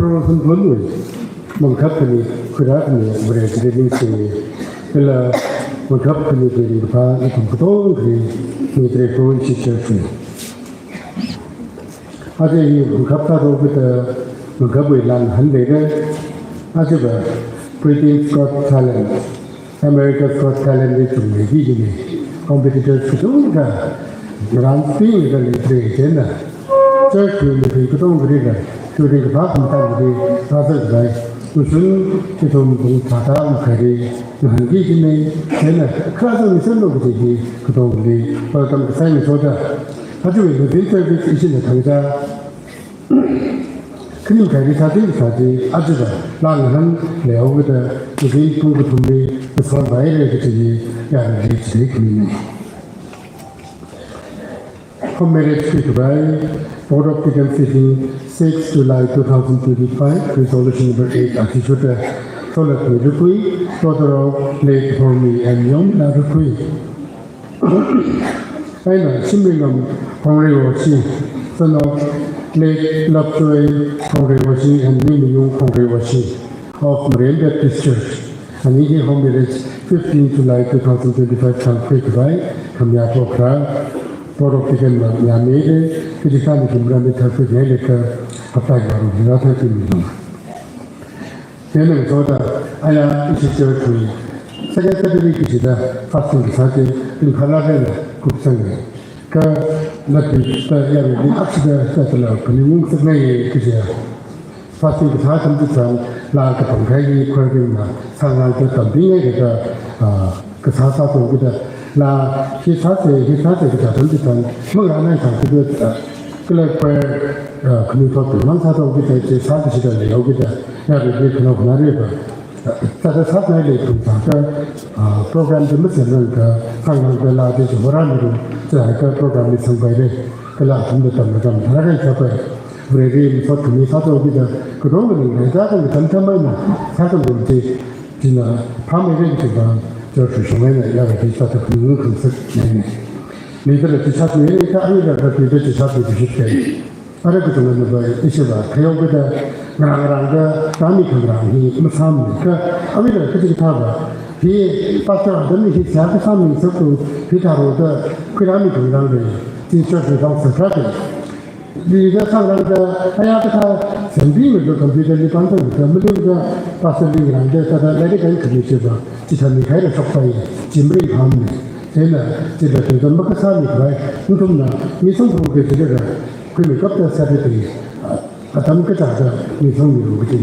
Ukhrul Phungyo Mongkapani Kurakani Break Living Singing Ella Mongkapani Break the Park and Putong Mitre Phone Church. Other you Mongkapa over the Mongkabu Land Hundred Other Britain's Got Talent, America's Got Talent is maybe competitors to do that. Grand Prix the Literature. Church will be put on the shooting the park and time the others by Ushun, Chitum, Tata, Kari, Yohangiji, then class of the son of the Kutomli, welcome to Simon Soda. How do we do service is in the Tanga? Cream Kari Sati, Sati, Ajada, Langan, lay over the Green Pungatumbi, the front by the Yan Leach Lake. Commemorated by Board of Ticket Sitting 6 July 2025, Resolution number 8, Articulate Solat Rukui, daughter of late Hormi and Yom Rukui. Aina Simbingam Hongrewashi, son of late Lovejoy Hongrewashi and Nimiyung Hongrewashi of Marine Baptist Church. And he Homirage 15 July 2025, Sanskrit by Kamyako Kra. Board of Ticket Yamede, Kitty Branded Africa, Apaga, Rata Film. Then I thought I is a church. Second week is the fasting Sati in Halavel, Kupsang. Lucky, the Axida Settler, Punimun Sabay, Kishia. Fasting the heart of the sun, like a Pankagi, Kurima, Sanaka, Tambina, Kasasa to the La Hisate the Tantisan, Murana Santika, Killer Knuto, Mansato with a Santika, the Ogita, Navigation of Nariba. That is hot night from Santa, program the Mississippi, Sangal the largest Morano, the program is some by the Kala from the Tamadam, Haran Chapel, Brady, Sot Misato with the Kuroman, and that and the Tantamana, Saturday, Tina, Pamela. Church Shomena Yaki started to move from such neither the Chatmere, either the Chatmere to Ship. Arabic by Ishava, Kayobeda, Granga, Rami, Masam, Avida, Kitaba. He, Pastor, then he had a family circle, Pitaro, the Kirami Granga, teacher without the traffic. The Sanganga, Ayaka, Sambin, the computer content, the middle Pastor Granga, the medical commission. Titan Mikhail Sopai, Jimri Hamley, Taylor, the Makasani, right? Nutuna, Nissan Progressive, Quimicopter Saturday, Atamkata, Nissan, which is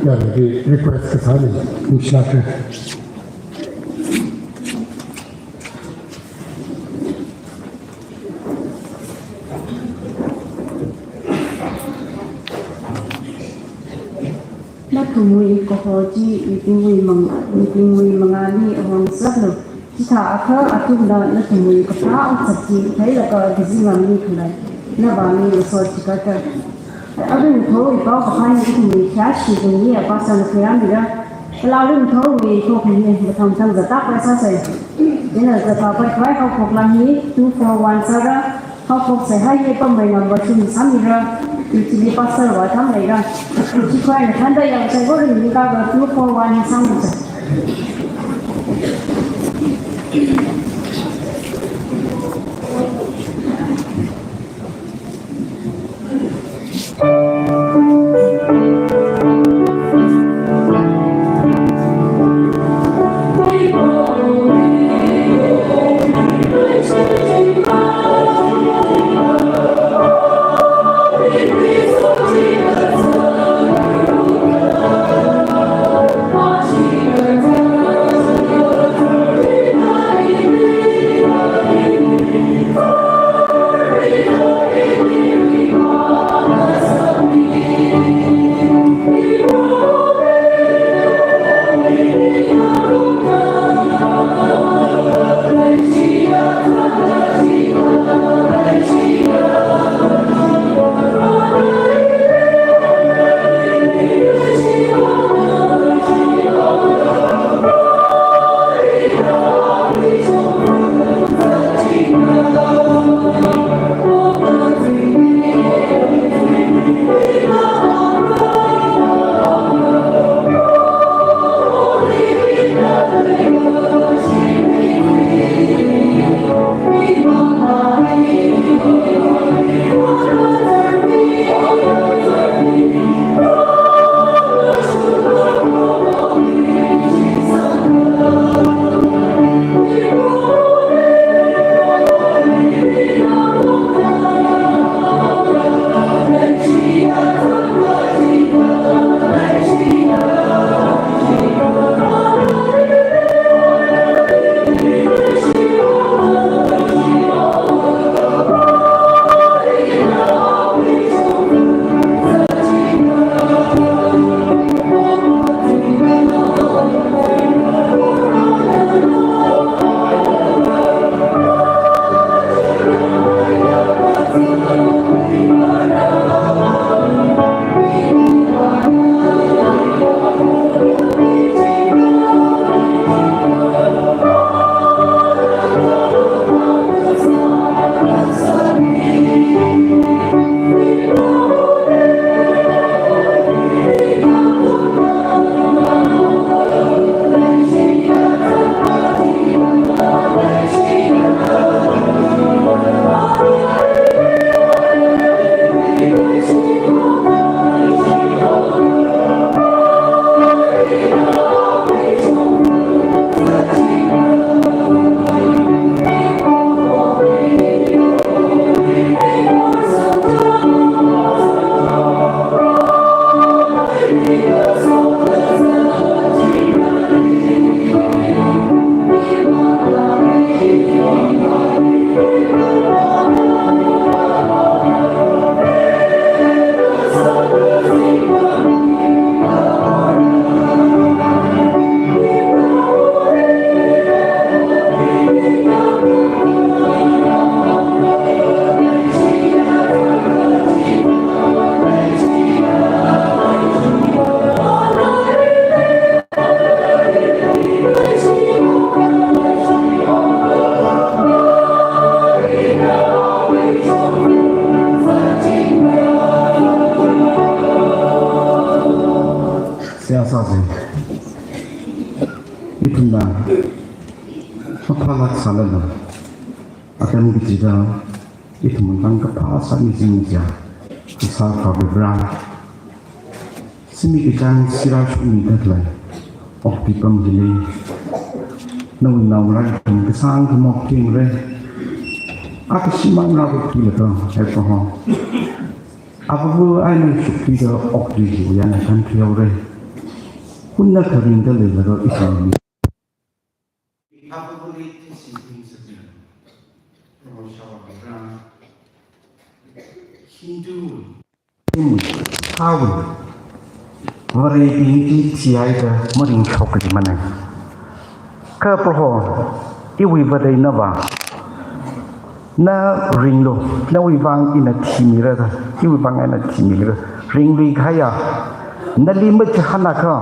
the request Kasani, in Shlatter. Mui Kohoji, meeting we Mangani among Slavno, Tita Aka, Atunda, Natumui Kapa, Sati, Taylor, Gizima Nikula, Navani, the sort of Kaka. Other than told about behind me, cash, you can hear about some Pyramida, allowing told me talking here, the Tom the top as I say. Then as the Papa cry, how for Langi, 241 Saga, how for say hi, Pamay number 2 Samira. Usually pasal wa tham lai ra chi khoai na than da yang sai go ri ka ga 241 sang mu sa Thank you. siasa itu na apa salah na akan kita itu tentang kepala misi kisah kabar sini kita sirah ini adalah waktu pemilih nawan kesang kemokin re aku simang ragu kita alkohol apa pun ada suki ke waktu yang akan tiada pun nak kering ke lebar Islam apa boleh disini saja kalau syawal Hindu tahu variety tiada mering chok di mana ke perhon iwi badai naba na ringlo na wibang ina timira iwi bang ina timira ringli kaya na lima jahana ka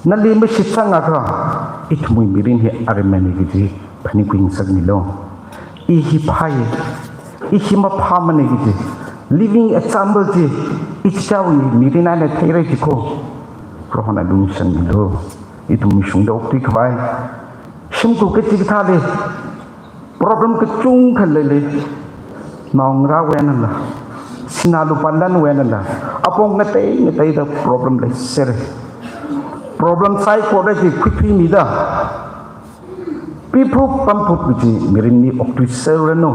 na lima sitanga ka itmui mirin he armani gidi pani queen sagmilo ihi pai ihi ma phamane gidi living example ji ichawi mirina na thaire jiko rohana dum sanmilo itu misung dok ti khwai simku ke ti thale problem ke chung khalele nong ra wen la sinalu pandan wen la apong ngate da problem le ser problem sai ko da ji khwi mi da pipu pamput ji mirini oktu sereno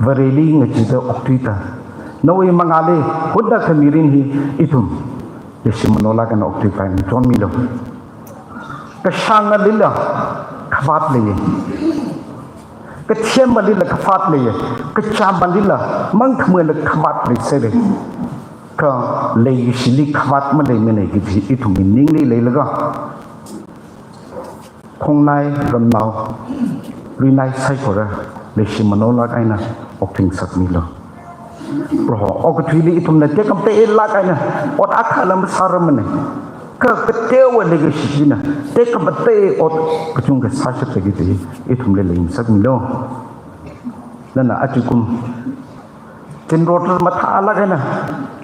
vareli ngati da oktita nawi mangale hudda khamirin hi itum yesimanola kan oktu pa ni ton mi lo kasanga lila khwat le ka thiam lila khwat le ka cham lila mang khmel khwat le sere ka le sili khwat ma le mene gi itu meaning le laga khongnai ramnau rinai sai kora le simanola kaina okting sakmi lo bro okthili itum na te kam te la kaina ot akhalam saramne ka ketewa le gishina te kam te ot kachung ke sasha te gi itum le lein sakmi lo nana atikum tin rotor matha ala kaina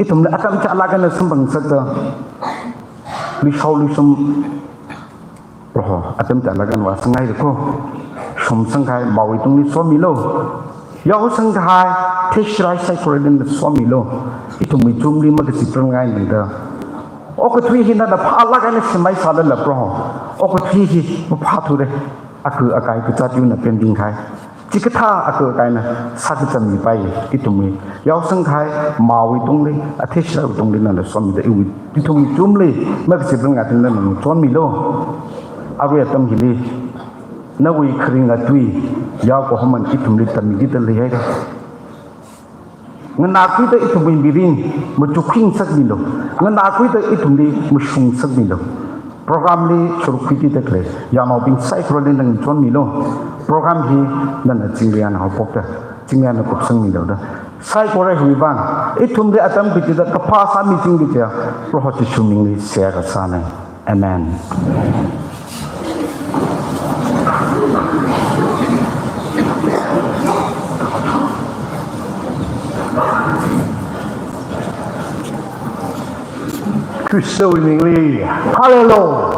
itum le akam cha ala kaina sambang sakta li shauli sum bro atam cha ala kan wa sangai ko som sangai bawi tung ni so mi lo yaw sangai tishrai sai koredin so mi lo itum mi tum li ma ke sipram ngai ni da okotwi hina da phala ga ne simai sala la bro okotwi hi pha thu re aku akai ku chat yu na pending khai chikatha aku kai na sak cham mi pai itumi yaw sangai mawi tung li athishra tung li na la so mi da iwi itum tum li ma ke sipram ngai tin na no chon mi lo awe tam hi li na wi khring atui yaw ko haman itum li tam gi ta li hai ga ngana kui ta itum birin mu chuking sak mi lo ngana kui ta itum li mu shung sak mi lo program li churu kui ti tekle ya no bin sai kro le nang chon mi lo program hi nan chingrian ha pok ta chingrian ko sang mi lo da sai ko re hui bang itum li atam bi ti da ka pha sa mi ching bi ta pro ho chi chuming li share ka sa na amen Kristo ini, haleluya,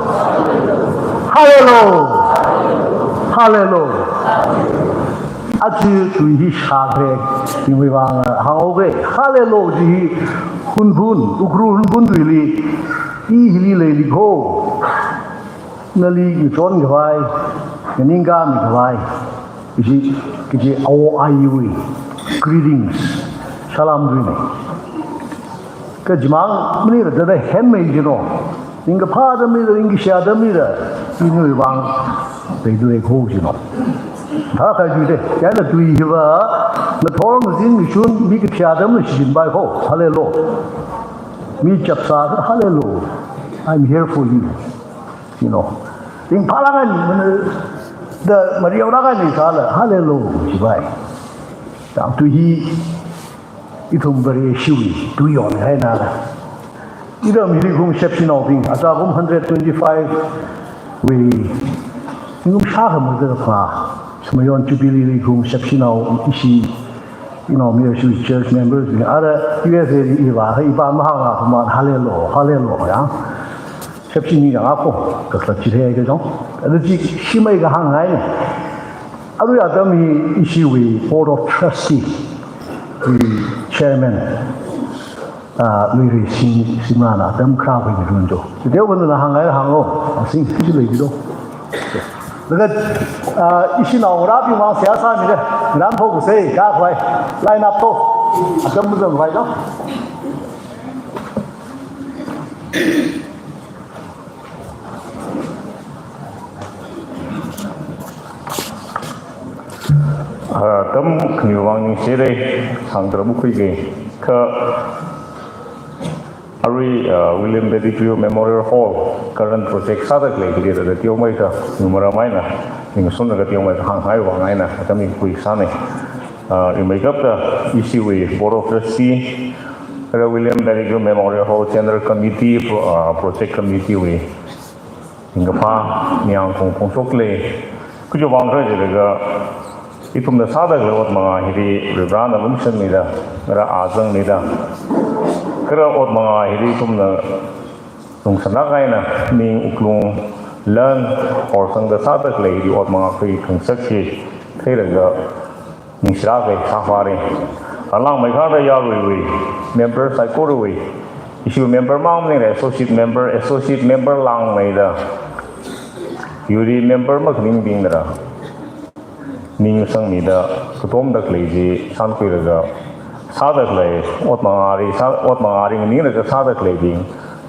haleluya, haleluya. Aji tuhi sahaja, ini bang, haoge, haleluya ji, Ukhrul hun tuili, ihli leli ko, nali iton gawai, ningga mi gawai, isi awo ayui, greetings, salam dunia. Ke jemang menir ada hemme jino inga pada menir ingi syada menir ini bang begitu ekho jino tak kaya juga kerana tuih juga ngetolong mesin misun mi kesyada mesin baik ho haleluya mi capsa haleluya I'm here for you ting palangan the Maria orang ni salah haleluya baik tak tuih itum beri shui tuyon hai na idam hilikum sepsinau ding atagum 125 we ingum shaham de fa smayon jubilee likum sepsinau isi Musicians, church members, other USA iba mahanga kuma hallelujah ya. Sepsi ni yang aku kesal cerita ke jong. Ada si mai ke hang ai. Aru ya kami isi board of trustee, chairman, lui simana dam kra ke runjo. Dia pun na hang ai hang o, sing si lagi do. Dekat isi nak rapi mang siasa ni deh, ram fokus saya, kah kau line up tu, ada mungkin kau itu. Tam keniwang ni sere sang terbuka ke William Bedicchio Memorial Hall current project sadak lagi dia ada tiang mai ta numera mai na ning sun da tiang mai hang hai wa ngai na kami kui sane in makeup da issue with board of trustee William Bedicchio Memorial Hall general committee project committee we hingga pa niang kong sok le ku jo wang ra je ga itum da sadak le wat ma hiri rebran da lumsen ni da ra azang ni da kera ot mga hiri tum na tung sanakay na ning uklong learn or sang da satak le hiri ot mga kay kung sakhi kay laga ning sirakay safari alang may kada yarwi member sa kuru issue member maam ni associate member lang may da yuri member magning ding na ning sang ni da kutom dak le ji san kuy laga sadak lay, ot mangari ni na sadak lay ding,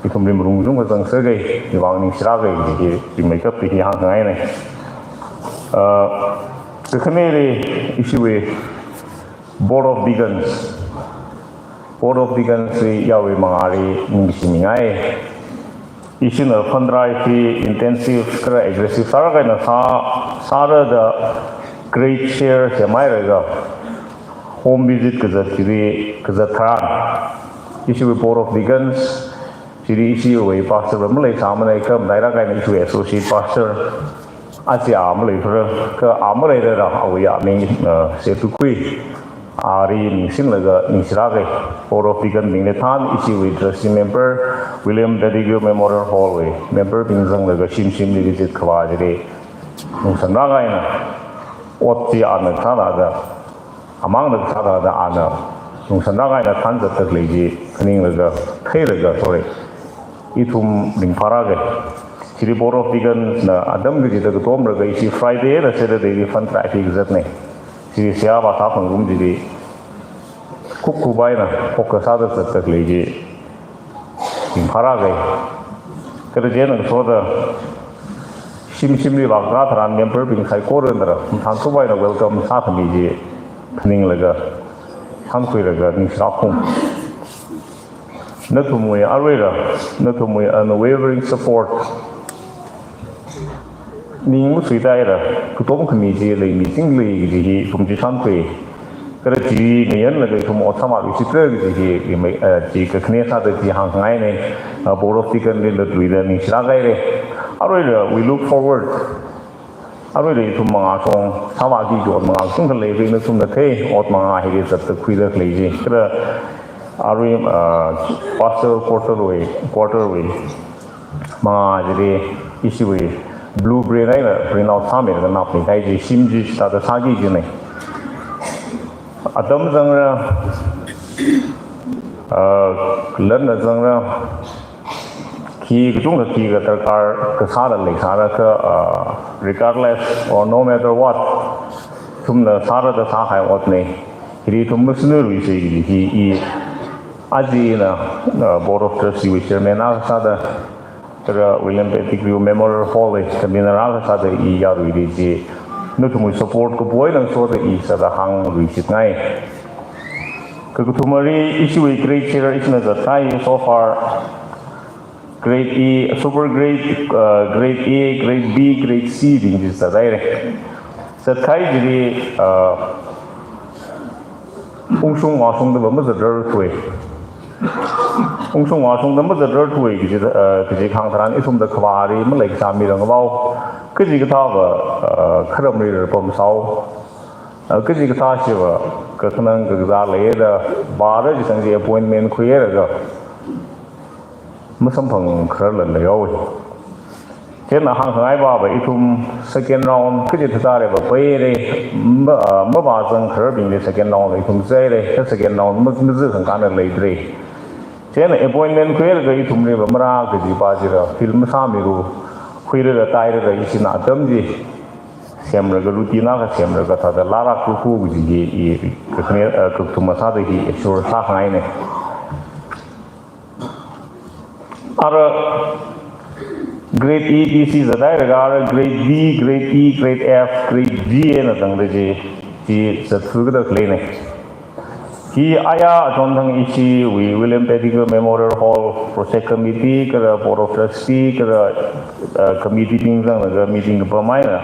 itum lim rung ka tang segay, iwang ning siragay di makeup di hang ngay na. Sekanili issue board of deacons yawi mangari ning siningay. Issue na fundrai fi intensive kara aggressive saragay na sara da great share sa may raga. Home visit Kazatran. Issue with Board of Deacons. Siri issue with Pastor Malay Samanai Kam Naira issue associate pastor. Asia Amalay for Amalay Awaya Ming Setukui. Ari Ningsin Laga Nisrage. Board of Deacons Ningetan issue with trustee member William Bedicchio Memorial Hallway. Member Binzang Laga Shim visit Kawajiri. Nungsanaga Oti Anatana. Among the Sada Anna, Nungsanaga na Tanza Taglegi, Kaning Laga, Kay Laga, sorry, Itum Lingparage, Chiri Board of Deacons na Adam Gigi the Tom Raga, isi Friday, the Saturday, fun track exactly. Chiri Siaba Tapang Rumdi, Kukubaina, Pokasada Taglegi, Lingparage, Karajan and Soda. Shimli Bagratran member being Saikoran, Tansubaina welcome Satamiji. Kaning laga, hangkui laga, ning srakung. Natumui arwera, natumui unwavering support. Ning musui daira, kutom kamiji lay meeting lay gihi kumji hangkui. Kara ji ngayon laga kum otama visitra gihi ji kakne sa da ji hangkai ne board of deacons le latwida ning sragai re. Arwera, we look forward. Arwari tum mga song sama di jod mga song kan lay na tum na kay ot mga hiri sa kuila lay kira arwari pastor quarterway mga jiri issue blue brain ay na brain out sami na napni kay ji simji sa da sagi ji ne adam zangra lan na zangra ki chung ka ki ka tarkar ka sara le sara ka regardless or no matter what tum na sara da sa hai ot ne ri tum musnu ri se gi aji na board of trustee chairman na sa da kara William Bedicchio Memorial Hall ka mineral sa da I ya ri ji no tum support ko boy nang so da I sa da hang ri sit ngai ka tumari issue great share is na da tai so far grade E, super grade, grade A, grade B, grade C din jisa daire. Sa kai jiri ungsung wasung da bama zadar tuwe. Ungsung wasung da bama zadar tuwe kiji khang tharan isum da khawari ma like sami rang bao. Kiji ka tha ba kharam ri pom sau. Kiji ka tha shi ba ka khanang ka za le da ba ra ji sang ji appointment khuye ra ga masam phang khar la yo chen na hang hai ba ba itum second round ke ji tha re ba pe re ma ba sang khar bin le second round itum zai re second round ma zu khang ka na le dre chen appointment khuye ga itum re ba mara ga ji ba ji ra film sa mi ru khuye ra tai ra i sin atam ji xem ra ga rutina ga xem ra ga tha da la ra ku ku ji i ka khne ka tu ma sa da hi sur sa hai ne ara grade A B C za dai ra grade B grade E grade F grade G na dang de ji sa thu ga da kle ne ki aya jon dang I chi we William Pettigrew Memorial Hall project committee ka board of trustee ka committee ting dang ga meeting ba mai na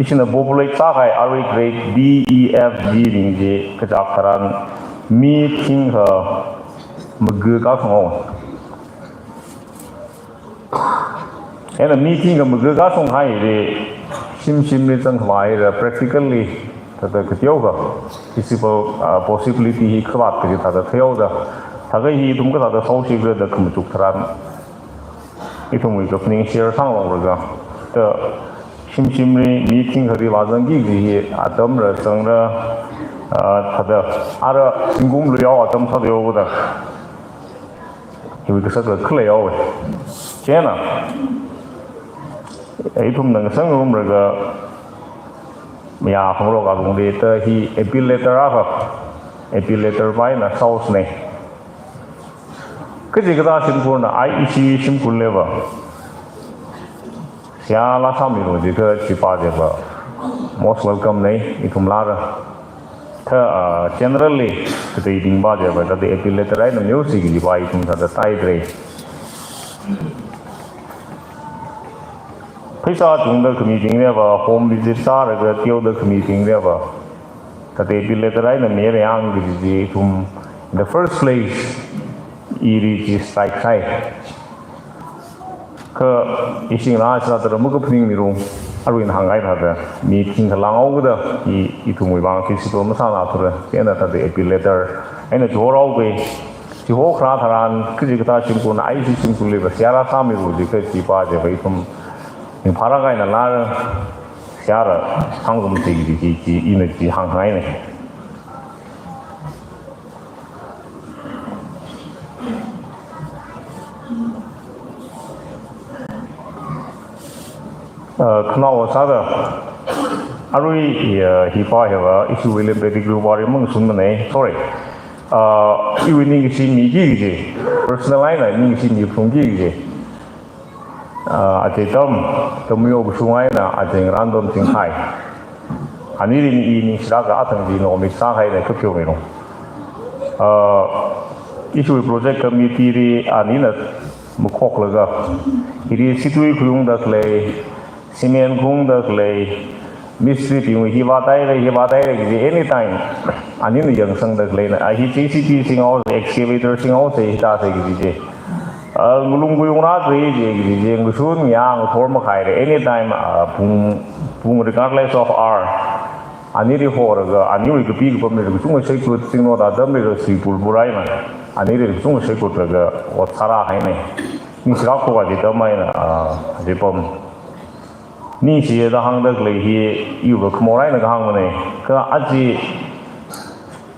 isina populate sa kai ari grade D E F G ning je ka ja karan meeting ha mag ka song ena meeting ga mag ka song hai re sim le chang mai ra practically ta ka tyo ga possibility hi khwat ke ta da thyo da ta ga hi dum ka da so si ga da kum chuk thran I thum wi ka ning share sang long ga ta 심심히 미팅하기 와정기 기 아담라 정라 타다 아라 인공루요 아담 사도요보다 이거 그래서 클레요 제나 이tum nang sang umraga mya phongro ga gongde ta hi epilator ha epilator bai na sauce ne kiji ga simpurna ai isi simpul leva Sia la sami ro ji ke chi pa je ba most welcome nei itum la ra tha generally the ding ba je ba the epilator ai no music li ba itum tha da tai dre phaisa chung da meeting ne ba home visit sa ra ga tyo da meeting ne ba tha the epilator ai no me yang ji itum in the first place iri ji strike sai ka ising la sa da mu ko phing ni ro aruin hangai tha da meeting ka lang au da I thu moi bang ki si to ma sa na thura ke na ta de epilator aina jo rao ge ji ho khra tharan ki ji ta sim ko na ai si sim ko le ba sia ra sa mi ro ji ka ji pa je bai thum ni phara ga na la sia ra hang gum ti ji ina ji hang hai ne Knau sada arui hi pa hewa isu William Pettigrew bari mung sun mane sorry iwi ning si mi gi ji personal line ning si mi Phungyo ji ate tom yo bu sungai na ate random ting hai ani ri ni ni sra ga atang ji no mi sa hai na ka pyo me no isu project committee ri ani na mu khok la ga iri situi khulung da kle Simen kung da klei mystery piung hi ba dai re anytime ani ni yang sang da klei na hi CCTV sing au excavator sing au se ta se gi je ngulung gu yong ra tri je gi ngu sun yang thor ma khai re anytime pung regardless of hour ani ri hor ga ani ri ga pi ga pam re gu chung se ku sing no da dam re si pul burai ma ani ri chung se ku ga o thara hai ne ni sra ko ga ji da mai na je pom ni si da hang da le hi yu ga kmorai na ga hang ne ka aji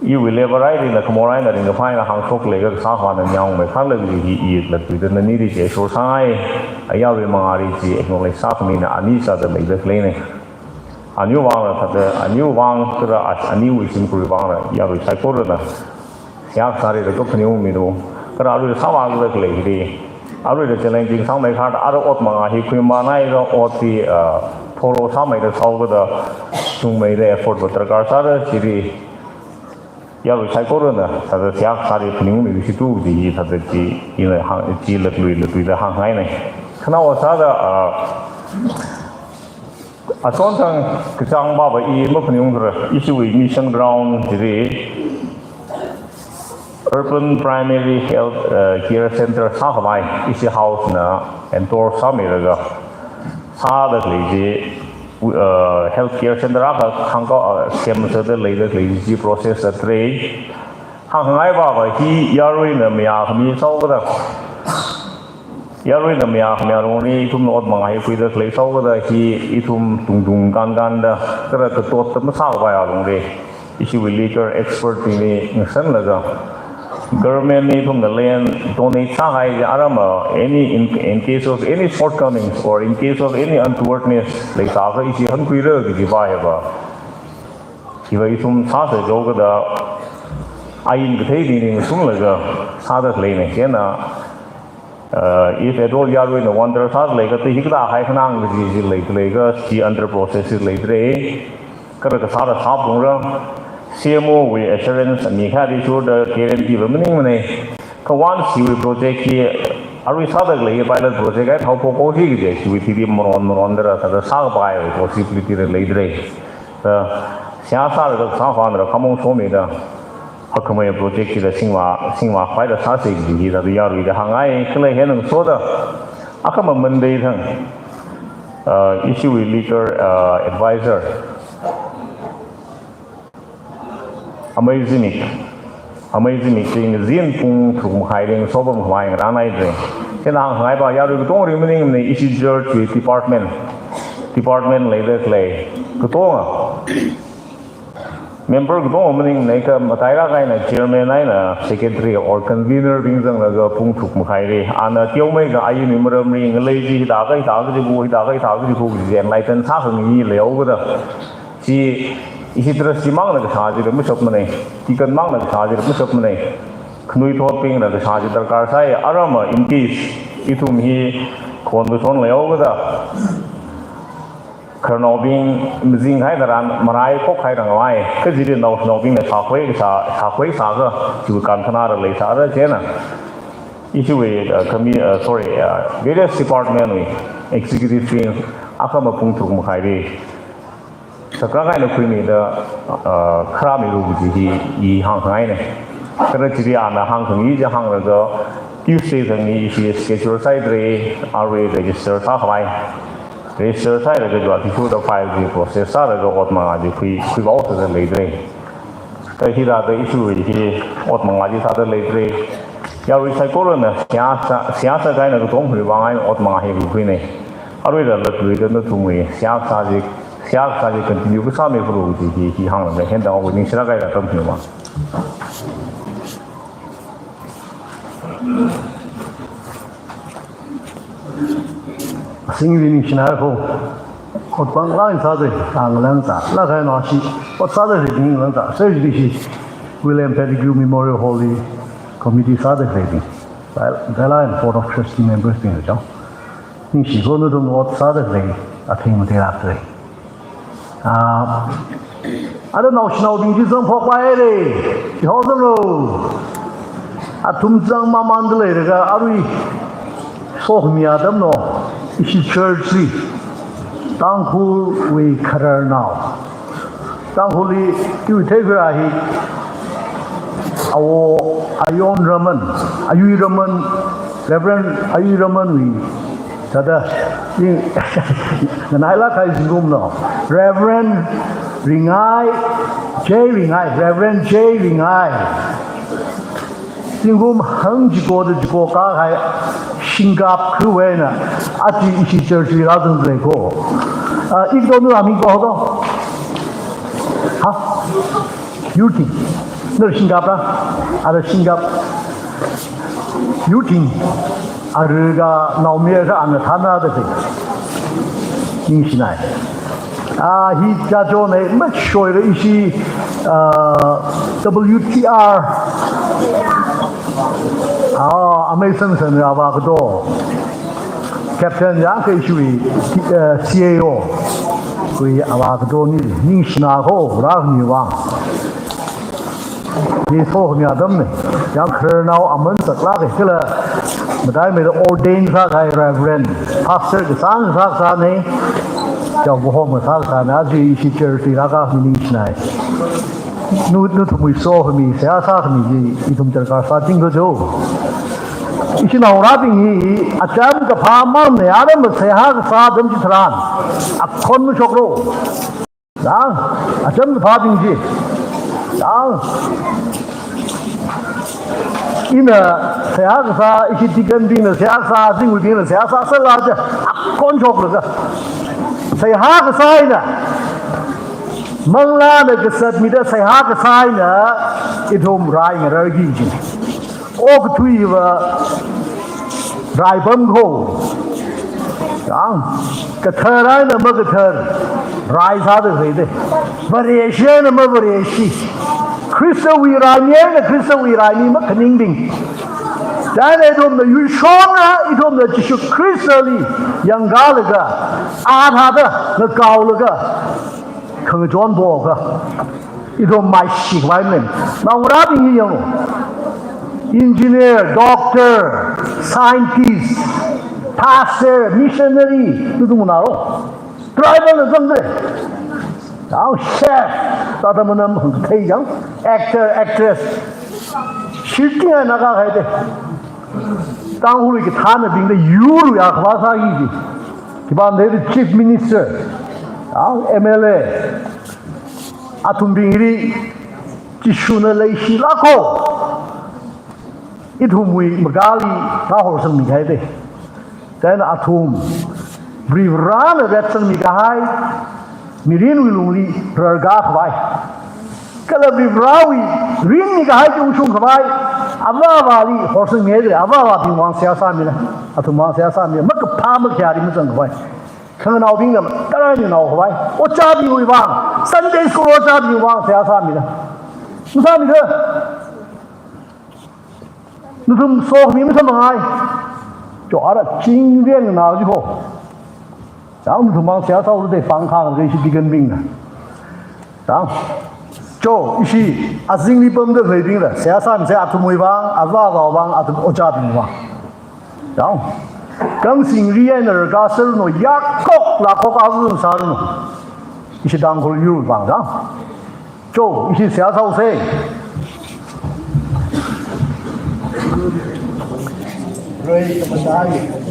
yu le barai ri na kmorai na ri ga phai na hang sok le ga sa hwa na nyang me khang le hi I la pi da ni ri je so sai aya we ma ri ji no le sa mi na ani sa da le le ne anyu wang la ta da anyu wang ka ani wi sim ku wang la ya ri sai ko na ya sa ri da ko phni mi do ka ru sa wa le le ri aru de challenging sang mai kha aru ot ma hi khwi ma nai ro ot ti thoro sa mai da sau ga da chung mai de effort ba tar kar sa ra chi ri ya ru sai ko na sa da sia sa ri phning mi si tu di sa da chi ina ha chi la lui da hang hai nai khana wa sa da a son tang kchang ba ba I ma phning ra issue mission ground chi ri Urban Primary Health Care Center Sahamai isi house na entor samiraga sa da leje healthcare center ka khang ko sem se de le ji process a tre hang ngai ba hi yaroi na mya khami sau ka da yaroi na mya ro ni thum not ma ngai pui da le sau ka da hi thum tung gan da kra ta tot ta ma sa ba ya long re issue leader expert ni san la ga government need from the land donate sahay arama any in case of any shortcomings or in case of any untowardness like saga isi han kuira gi ba ya ba kiwa isum sa se jo ga da ayin ge thei ni sum la ga sa da le ne ke na if at all yaru in the wonder sa le ga ti ga hai khnang gi le ga si under process le tre ka ga sa da sa bung ra CMO with assurance and me had issued the guarantee of money. Once you project here, are we suddenly a pilot project at how for he with him on the South by possibility later. The Siasa of South on the common for me the Hakamaya project the Singwa quite a sausage, he the Yari, the Hangai, Clay Hen and Soda. Akama Monday issue with leader advisor. Amazing thing Zin Pung from hiding Sobam Wine and Anidring. Then I buy Yaru don't remaining the issue church department later clay. Kutonga member Gomening Naka Mataya Gaina, chairman, secretary or convener being the Pung from Hairi, and a Tiomega Ayu numeral ring lazy Daga, enlightened Sassani over the she. इसी तरह सीमांग लग साजी रम सपने thicken मांग लग साजी रम सपने खनुई थोपिंग लग साजी दरकार साय आराम इनकेस इतुम ही कॉन्वेशन ले होगा खरनोबिंग मिजिंग है दरान मराई को खाई रंगवाई कजिरे नोबिंग ने साखवे सागा जो कांथना ले सारा चेना इशू वे कमी सॉरी वेरियस डिपार्टमेंट में एग्जीक्यूटिव टीम आखम पुंग थुक मखाई Sakrangai no kuni da krami rubuji hi hang hangai ne kara chiri ana hang hangi ja hang da Tuesday hangi shi schedule side re arwe register sa hawai register side da jwa ti da file ji process sa da ot ma ji kui ba ot da le dre ta hi da issue hi ot ma ji sa da le dre ya recycle na sia sa gai na dong hui wa ngai ot ma hi kui ne arwe da la tu da tu mui sia sa ji Siap saja continue ke sana perlu di hang le hen da wo ni sira ga da tam ma sinh viên sinh hai cô một bằng lang sa de ang lang sa la khai no si một sa de ding lang sa sai di si William Pettigrew Memorial Hall committee sa de khai da la board of trustee members ni ja ni si ko no dong một sa de khai a thing ma de la de I don't know snow ding ji zong phok bai de ji ho zong lo a tum zang ma man de le ga arui so mi adam no ishi church li tang khu we kharar now tang khu li tu thai gra hi awo ayon raman ayu raman reverend ayu raman we tada ni nai la khai singum no reverend ringai reverend j ringai singum hang ji ko de ko ka hai singap khu na ati ishi church ra dun le ko ik do nu ami ko do ha yuti no singap ra ada singap yuti aruga naumie ra an thana de ning sinai hi ja jo ne ma shoi re ishi WTR Amazing san ra ba ko captain ya ke shui CAO ko aba ko ni ning sina ko ra ni wa ni so mi adam ne ya khernau aman sak la ke la madai me ordained ra kai reverend pastor ke sang ra sa ne ja bo ho ma sa na ji shi church ra ka ning sina nu tu mi so mi sa sa mi ji i tum tar ka sa ting go jo 一些老拉兵伊啊，咱们个爬马呢，俺们谁还个啥东西出来？啊，看不着喽，啊，咱们爬兵去，啊。因为谁还个啥，一些地根兵的，谁还啥政府兵的，谁还啥是拉的，干着了个，谁还个啥呢？蒙拉那个什么的，谁还个啥呢？一头来个人进去，我个推个来奔口，啊，个车来那么个车，来啥的谁的，不联系那么不联系。Krista wiranya na Krista wirani ma kaningding. Dan idom na yushona idom na Jishu Krista li yang galaga adhada na gaulaga kang John Boga idom mai shik waimen. Na urabing yang engineer, doctor, scientist, pastor, missionary itu mana lo? Driver na zangde. Now chef, tata mana mengkai yang actor, actress, shooting na naga hai de. Tang hulu ke thana bing de yuru ya khwasa hi ji. Kiban de chief minister, MLA, atum bingri chishuna lei shi lako. Itu mui magali ta hor sang mi hai de. Then atum brivran vet sang mi hai. Mirin wilungli rarga khwai kala bivrawi rin ni ga hai usung khwai ava wali horseng nge de ava wa bi wang sia sa mi la atu ma sia sa mi mak pha mak kya ri mu sang khwai khang nau bing ga ta ni nau khwai o cha bi wi wang Sunday school o cha bi wang sia sa mi la mu sa mi de nu thum so mi mu sa mai jo ara jing lian na ji ho 然后我们小时候在反抗这些地根兵的，然后就一些阿新里帮的水兵的，小三小阿土梅帮、阿瓦老帮、阿土欧家兵帮，然后更新里人的家是那亚国拉国家是啥的呢？一些当国有帮，然后就一些小时候谁？ Great Messiah.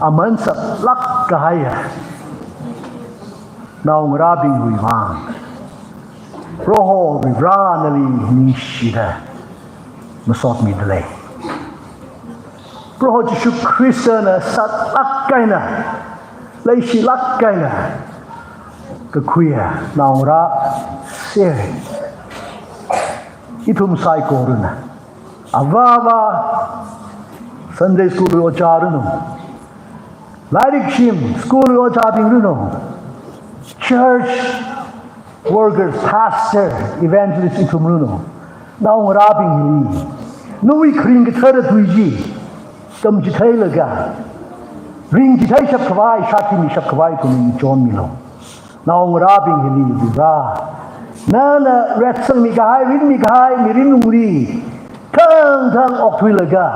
aman sa lak kahaya naong rabing huiwang roho vibra nali nishida masot mi dele roho Jesu Krista na sat lakai na lai si lakai na ke kuya naong ra se itum sai koruna avava Sunday school o charuno Larik Shim school o chabing church workers pastor evangelist itumruno naong rabing hili nui kring kithara tuiji tam jithai laga ring jithai shap khawai shaki mi shap khawai tumi John Milo naong rabing hili dura nana retsang mi kahai rin mi kahai mi rin nungli thang thang ok thui laga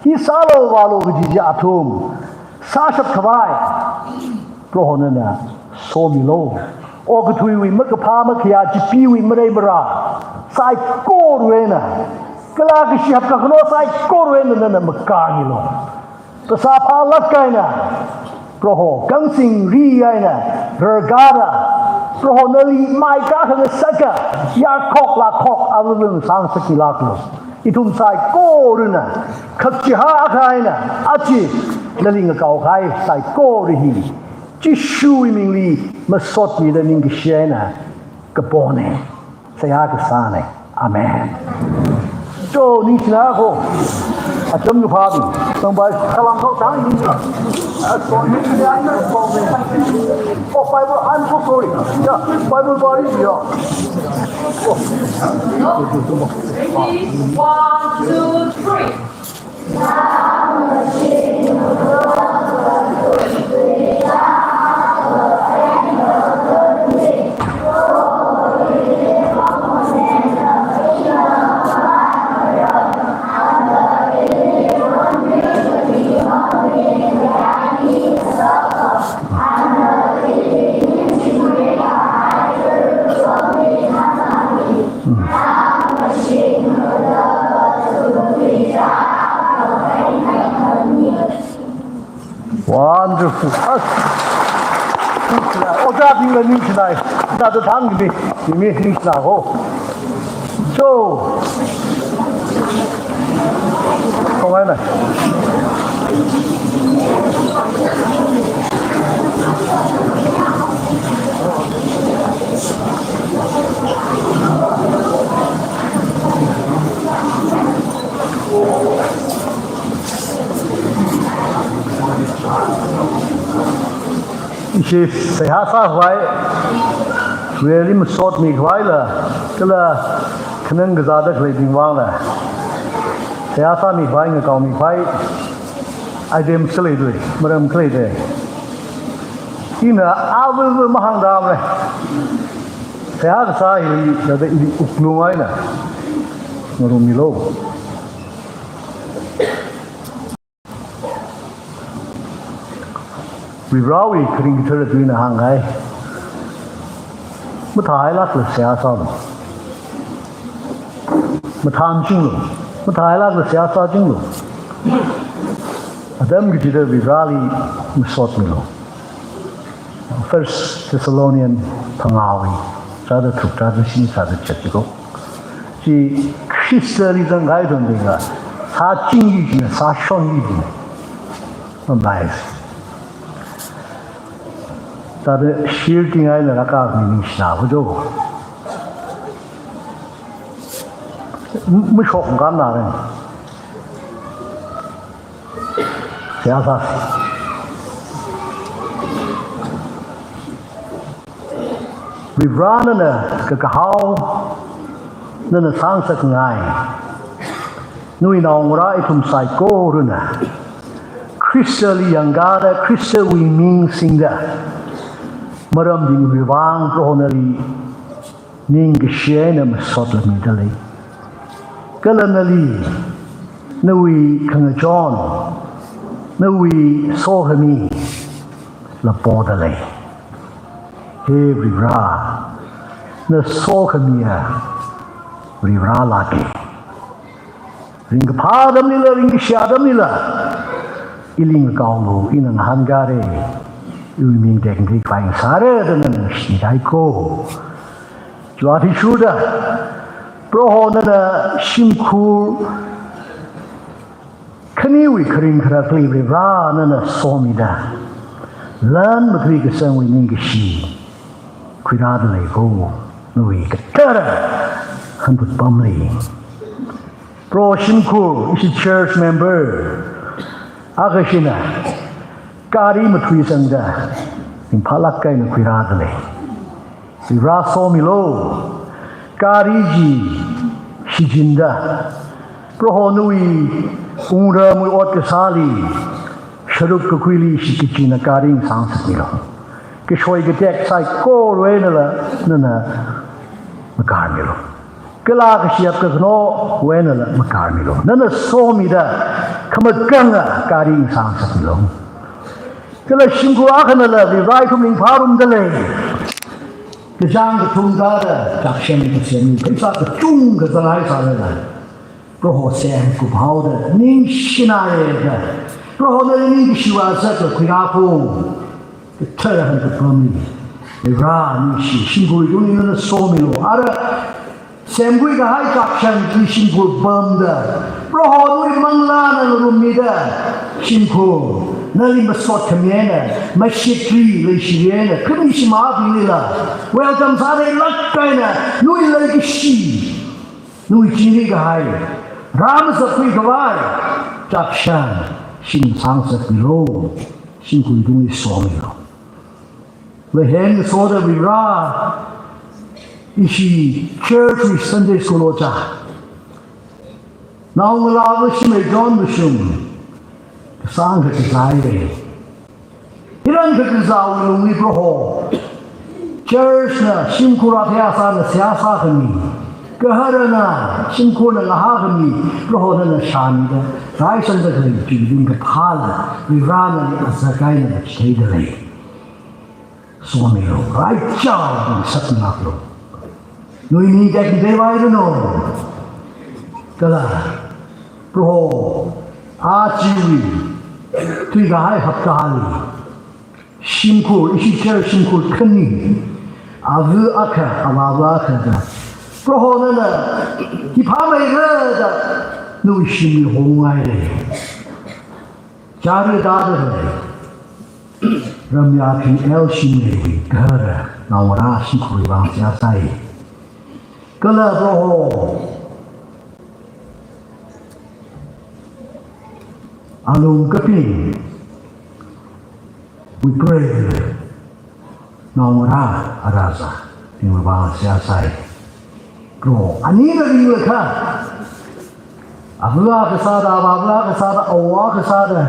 hi salo walo ji atum sa shap khawai prohonana so Milo o thui wi mak pha mak ya ji pi wi mrei bra sai ko ruena kala ki shap ka khno sai ko ruena na makka ni lo to sa pha lakaina proho kang sing ri aina vergara proho nali mai ka ka saka ya khok la khok avun sang sakila klo itum sai ko runa khak chi ha khaina achi nali nga kau khai sai ko ri hi chi shui ming li masot ni da ning shena ka bone saya ka sane amen to ni chna ko acham nu pha bi tong bai kalam ko ta ni so ni ya na ko me oh Bible I'm so sorry yeah Bible body yeah Ready? 1, 2, 3. Wonderful. O da bin la ni chnai. Da da thang bi. Ni ni chna ho. So. Không ai này. She say hasa why really masot mi why la kala khnang gazada khlai ding wang la say hasa mi why nga kaw mi why ai dem slai dui maram khlai de ina awu mahang dam le say hasa hi da de Ukhrul ai na ngoro mi lo vì rau thì kring chơi được na hàng ngày mất thái lát được xe sao mất tham chung luôn mất thái lát được xe sao chung luôn Adam cái gì đó vì rau thì mất sốt mình luôn First Thessalonian thằng nào thì ra được thuộc ra được xin ra được chết chứ chỉ Christian rằng cái đó là sa chính gì nữa sa son gì nữa nó lại ta de shielding ai la ka mi sna ho jo mu shok ngam na re sia sa vi rana na ka hao na sang sak ngai nui nong ra itum sai ko ru na Christali yangada Christa wi ming singa maram ding viwang prohonali ning gshena masot la midali kalanali nawi khanga John nawi sohami la podale he vivra na sohamia vivra laki ring padam nila ring shadam nila iling kaulo inang hangare uming teknik kain sare dengan sidai ko juati sudah prohona da simku kaniwi kering kerakli bra nana somida lan bakri kesang wing gishi kuirada lego nui ketara hanput pamli pro simku is a church member agashina kari matui sangda in palakai na kuirada le bra somilo kariji shijinda prohonui ura mui ot kesali sharuk kuili shikichina karing sangsmilo ke shoi ke tek sai ko wenala nana makarmilo kala ke siap ke no wenala makarmilo nana somida kamakanga karing sangsmilo kala shingku akhanala vi rai kuming parum dale kejang ketungada jakshen keseni kisa ketung kesalai salala proho sen kupau da ning shinaye da proho da ning shiwa zaka kuyapu ketara han kupami ra ni shi shingui yuni na somilo ara sembui ga hai jakshen ki shingul bamda proho nui mangla na rumida shingku nali masot kamiena mashitri le shiriena kami shima binila welcome sare lakkaina nui le shi nui chini ga hai ram sapri gawai jakshan shin sang sapilo shin kundung somilo le hen soda vira ishi church Sunday school ocha now ngala shime John mushum sang ke zaire iran ke zaw lungi proho church na shimkura thasa na siasa kami keharana shimkuna laha kami proho na shani da rai san da kai jidin ke phala virana ni asakai na chedale somelo rai chao satna lo noi ni dek devai no kala proho achiwi tui ga hai haptali shimkul ishi cher shimkul kani avu aka awawa aka da prohona na ki phamai ra da nu shimi hongai le jari da da ramya phi el shimi gara nawara shimkul wa sia sai kala proho alung kaping we pray nawara araza tingwa siasai pro anina ringla abla kesada babla kesada awa kesada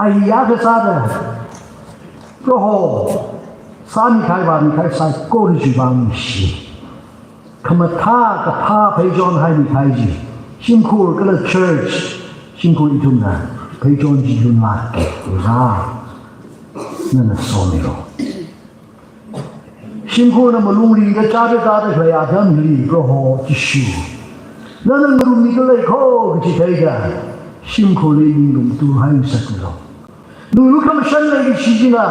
ayya kesada pro sami kai ba mi kai sai ko ri ji bang shi kamatha ka pha phejon hai mi kai ji shimkur kala church shingku ituna peijon jijun la ra nana somiro shingku na malungri ga chabe da da khaya dam li proho jishu nana ngurumi ga lai kho ji thai ga shingku le ni lum tu hai saklo nu kam shan le ji ji na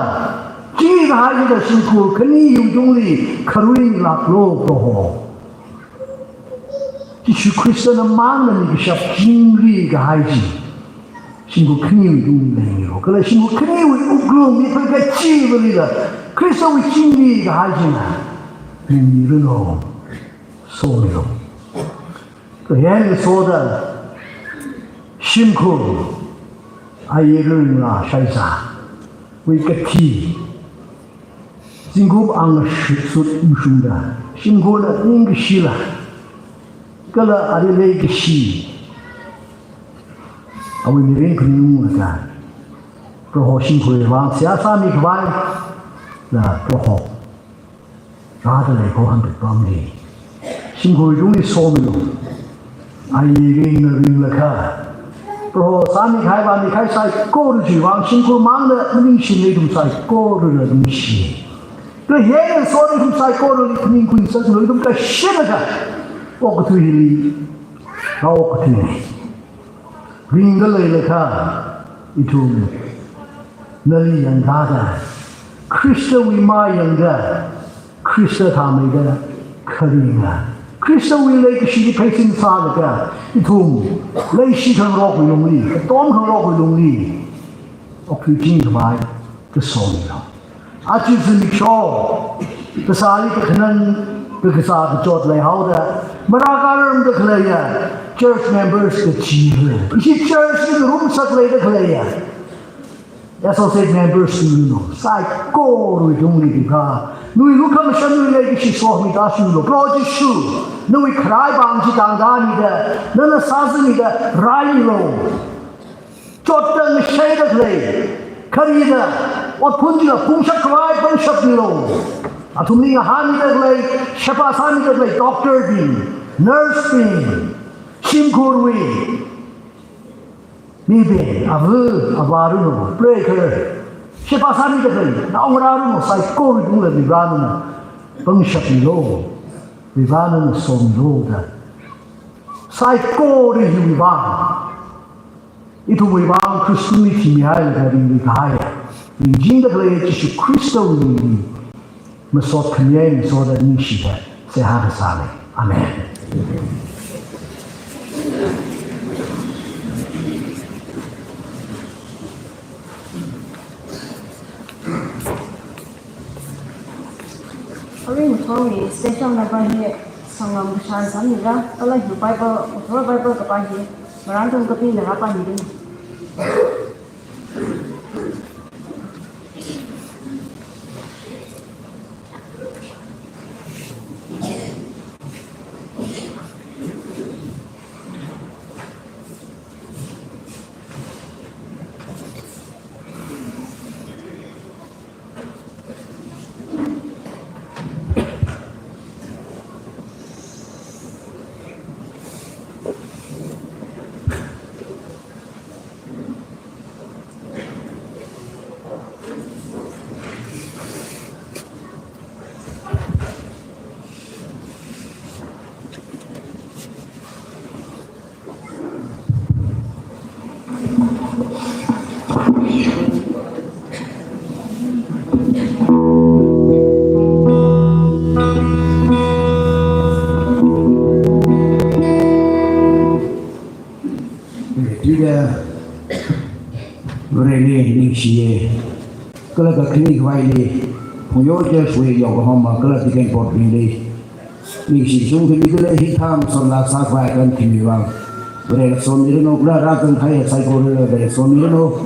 ji ga hai ga shingku khani yu jong li kharui la lo proho Jishu Krishna na mang na ni shap jingli ga haiji shingu kniwi dung ni ro kala shingu kniwi Ukhrul mi pa ga chi bali la Krishna wi jingli ga haiji na ni ro no so ni ro ko yan so da shimku ai ro na shai sa wi ka ti shingu ang shi su shung da shingu na ning shi la kala arile kishi awi mirin kunu ka proho shingkwe wang siasa mi kwai la proho rada le ko han pamli shingkwe dung ni somilo ai ring la ka proho sami khai ba mi khai sai ko ru ji wang shingkwe mang de ning shin le dum sai ko ru la dum shi to ye so ni dum sai ko ru ni kuin sa lu dum ka shin ka Okatuli, Okatuli. Ringle Leka, itum nali yang daga Krista wima yang da Krista thamega kharinga Krista wi lei ka shi paisin sa da itum lei shi thang ro ku long li tom thang ro ku long li ok jing mai ka som lo a chi zin cho ka sa li ka khanan ka sa ka jot lai hau da mara ka ram da khlaya church members ka chi he church in room sak lai da khlaya associate members nu sai ko ru dung li ka nui lu kam shan nui lai ki so mi da shu lo project shu nui krai bang ji dang da ni da na na sa zi ni da rai lo chot tang shai da lai khari da wa phun ji la phung shak krai ban shak ni lo a thum ni ha ni da lai shapa sa ni da lai doctor din nurse din sim kurwi Nibe, avaru no, pray kare. Shepasani ka kare. Na ongraru no, sai ko ridung le vivanu na. Pangshap ni lo, vivanu na som lo da. Sai ko ri vivanu. Itu vivanu Kristu ni timihai ka rin vivaya. Rin jinda kare Jesu Kristo ni masot kanyay so da ni shiha. Se hara sale. Amen. Ring Tony, station number here, Sangam Shan Samiga, I like the Bible, or Bible Kapahi, Marandum Kapi, the Rapani. Kalau tak kini kau ini, Phungyo je suai yang kau hamma kalau tiga pot ini, ni si sung kini kalau hitam sonla sakwai kan kini bang, berada son ini no kalau rakan kaya saya kau berada son ini no,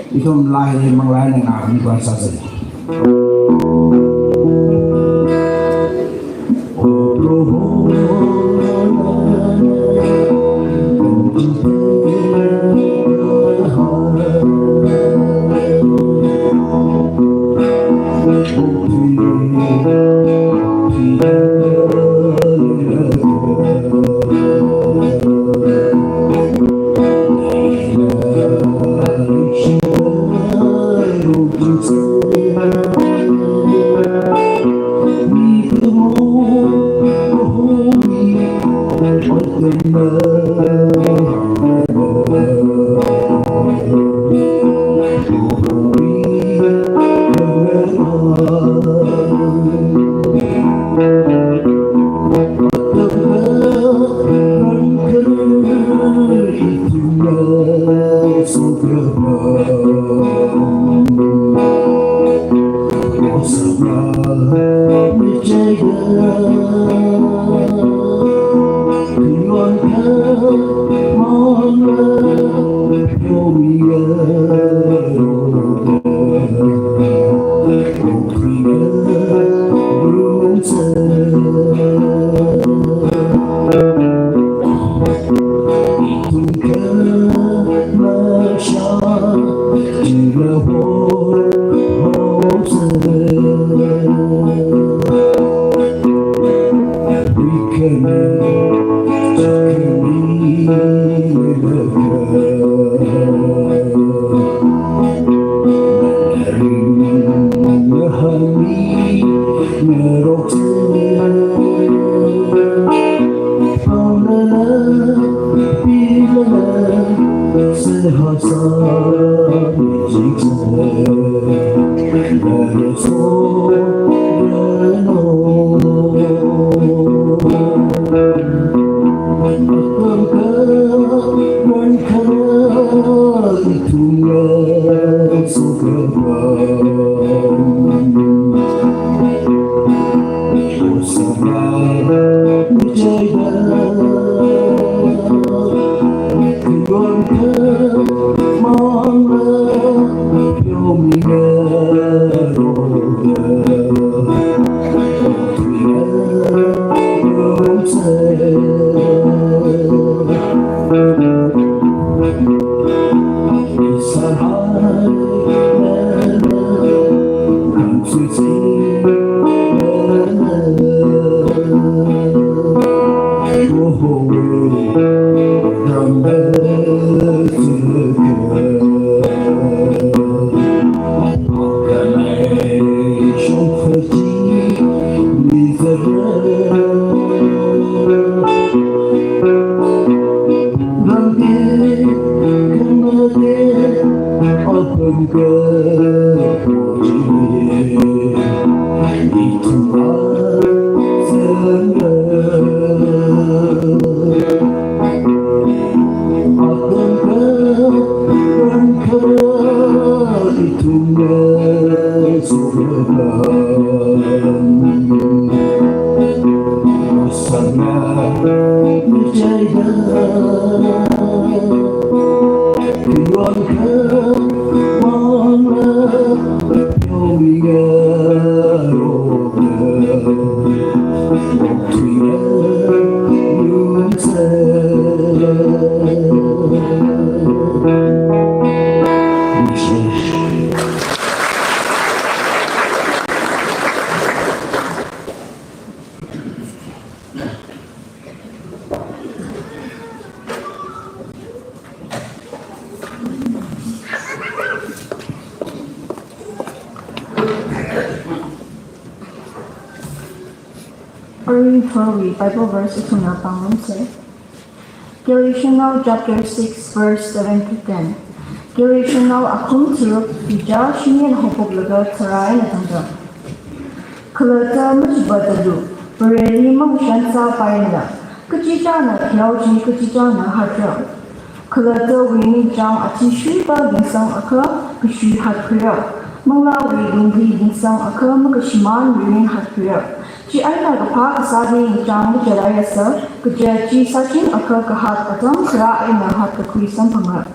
itu melahir mengelai dengan ni kuasa saja. Sehasa Reading from the Bible verse from the Phungyo. Galatians chapter 6 verse 7 to 10. Galatians Ukhrul bija shingen hopog laga tsarai na tanga. Kalata much badadu. Pareli mang shansa paina. Kachita na kyauji kachita na hatra. Kalata wini jang ati shuba ginsang akra kushu hatkira. Mangla wi ginsang akra makashiman wini hatkira. Ji aina ga pa kasadi jang jalaya sa kujia ji sakin akra kahat atam kra aina hat ka kuisam panga.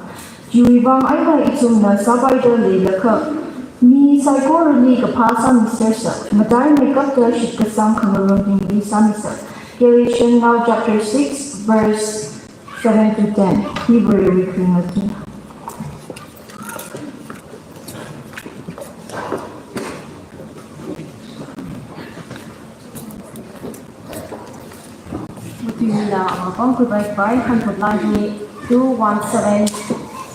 Ji wibang aina itum na sabai da lelaka. Mi saikor ni ka pa sam sersa. Matai makeup da shit kasam kamarun di samisa. Galatians chapter 6 verse 7 to 10. Hebrew reading. Con cứ bay bay hành thuật lại thì 217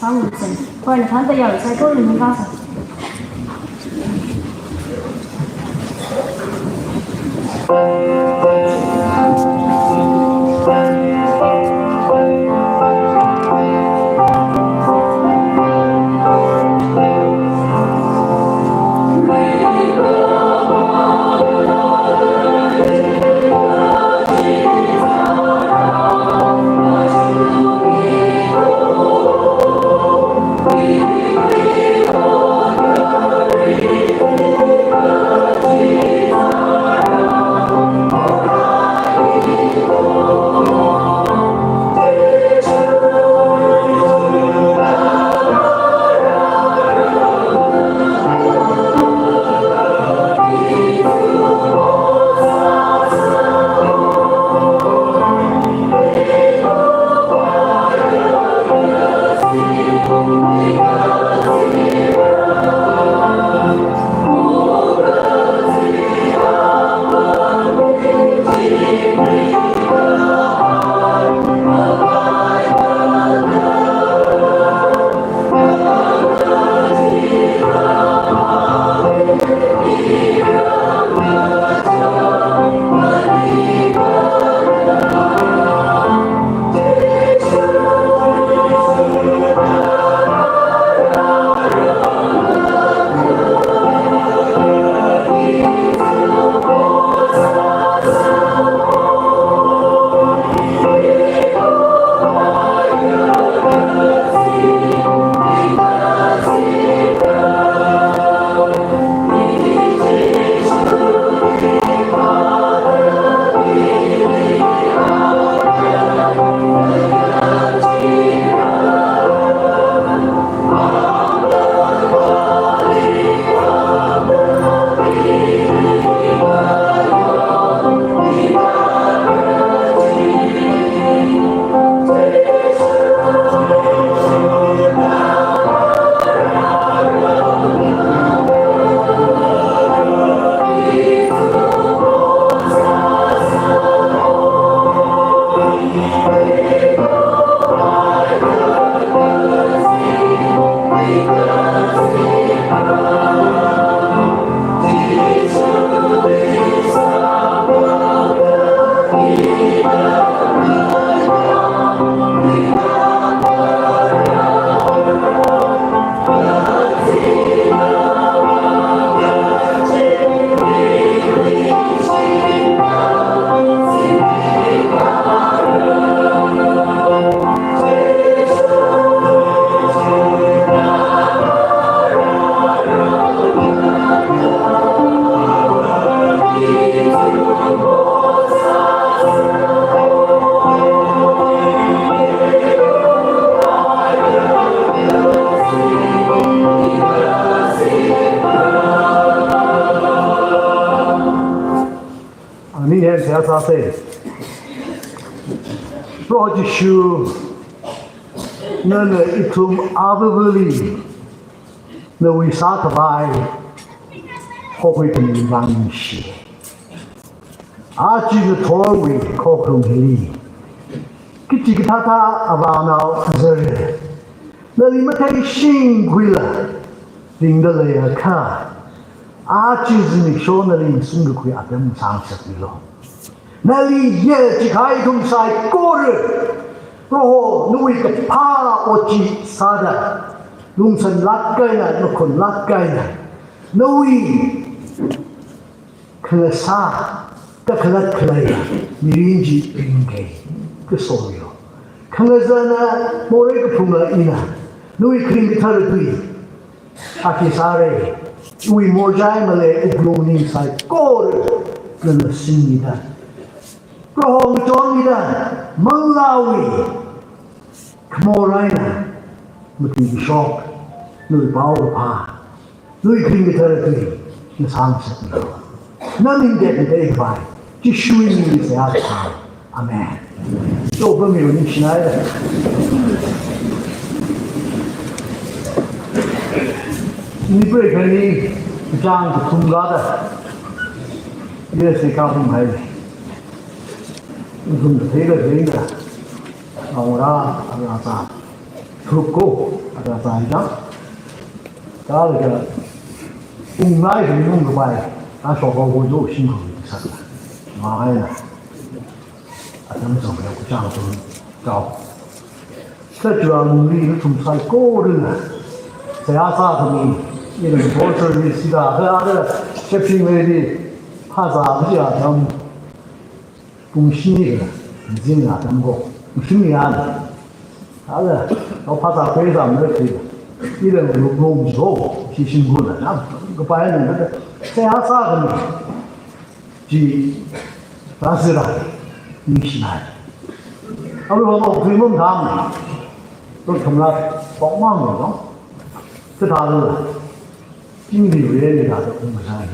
thousand. Coi là tháng tới giờ sai có liền ra sao? 年才岁，罗吉修，那个一种阿布布里，那为啥个白，好会跟你玩些，阿几个托位靠空里，给几个他阿爸闹这，那你们太辛苦了，领得来呀看。阿就是你说那里送个亏阿德姆上十几了，那里也只开通晒个人，然后弄一个怕我去啥的，弄成拉盖呢，弄成拉盖呢，弄一可啥，这可那可来呀，你邻居应该个所有，看个这呢，某一个朋友呢，弄一可以他的对，阿去啥嘞？为莫在嘛嘞，乌龙尼赛高的，那个心里的，然后装里的蒙拉维，莫来呢，没听说，那包的怕，那听的他的对，那常识的，那明天的一块，就属于你的家产，阿门。都不没有你起来的。你不可能这样子通过的，也是搞不开的。你从这个人的，我阿啥，出国阿啥一样，搞那个，来是用个白，俺说好我做辛苦的事了，妈呀，咱们怎么样这样子搞？这主要努力是从啥高的呢？在阿啥子呢？一个多事的是的，和俺的这品味的，怕啥不是啊？咱们恭喜你了，已经啊，咱们讲恭喜啊！他的我怕啥非常没去，一人弄不着，挺辛苦的。那个白人那个在阿啥的呢？就但是呢，你起来，他说我推梦他们，都成了帮忙的了，这他的。经历越来越大的工作上的，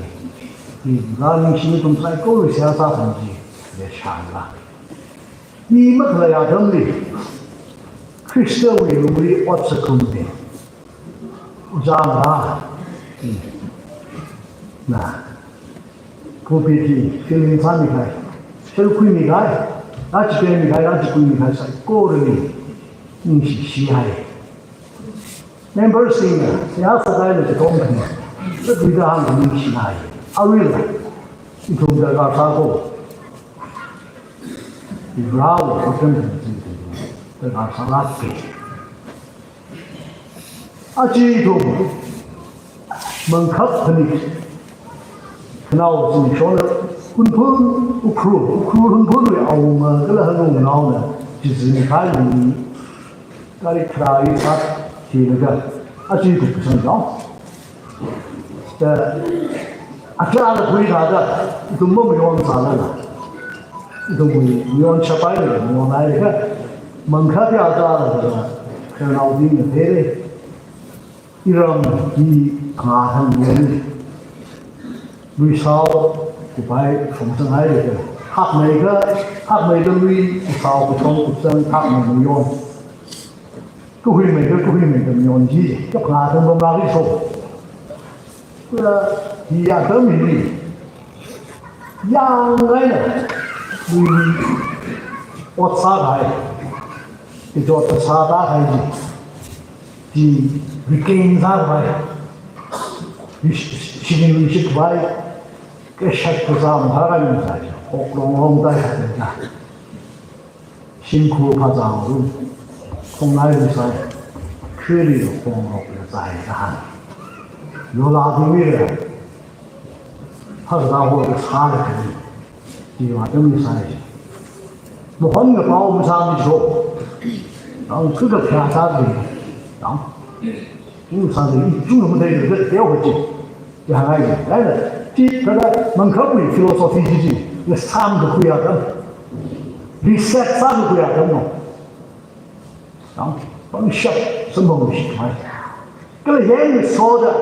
那你心中在高的想法上去也强了。你们可能要懂得，Kristo为努力我是空的，我讲了，那不必提，心灵上面开，社会面开，那几边面开，那几边面开，在高的里，你是稀罕。Member sing 啊，要是在那个公平。这对着俺们起来，阿瑞了，你从这个啥过？你拉我不真正这个啥拉给？阿基督门口的你，看到我你说的，混混Ukhrul混混的，我们这个很重要的，就是你看你，那里看一下，写那个阿基督不重要。这样的回答的，都没有啥了，都没有吃白的，没有来的，门口的啥的这个，看老兵的配的，一让你看上人，为啥不白从生来的？黑每个为少不从不生，黑没用，各会每个没用机，就看上东哪里说。你呀，等于养来了，我查开，你做的查打开的，你跟查开，你是不白，给谁不查我查开你才，红在人家，辛苦怕长路，从来不在，缺里的红红的在干。有拉丁味的，他是让我给查了可以，对吧？这么一说，我换个把我们上面说，然后这个偏差的，然后我们上面一种什么的这个调回去，就还来了，这个门口不有说飞机，那三个会要等，你三个会要等哦，然后帮小什么东西来。这个人说的，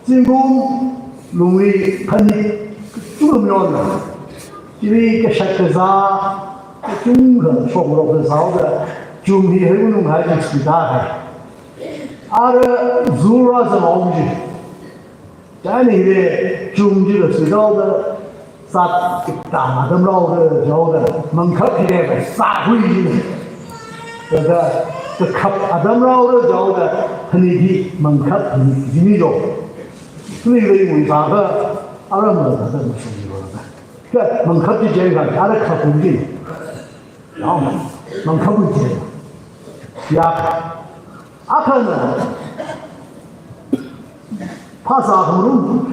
进攻容易很，就没有的，这里个啥个啥，中人说不了个啥的，就你很弄还是其他的，做了是老不的，在那个中间的隧道的，啥大的老的叫的，门口皮的啥回事？这卡阿达老的叫的，他那地门口皮没有，所以为啥个阿拉们他们说的了？这门口的这个阿拉卡不进，然后门口不进，第二个，阿克呢，怕啥不弄？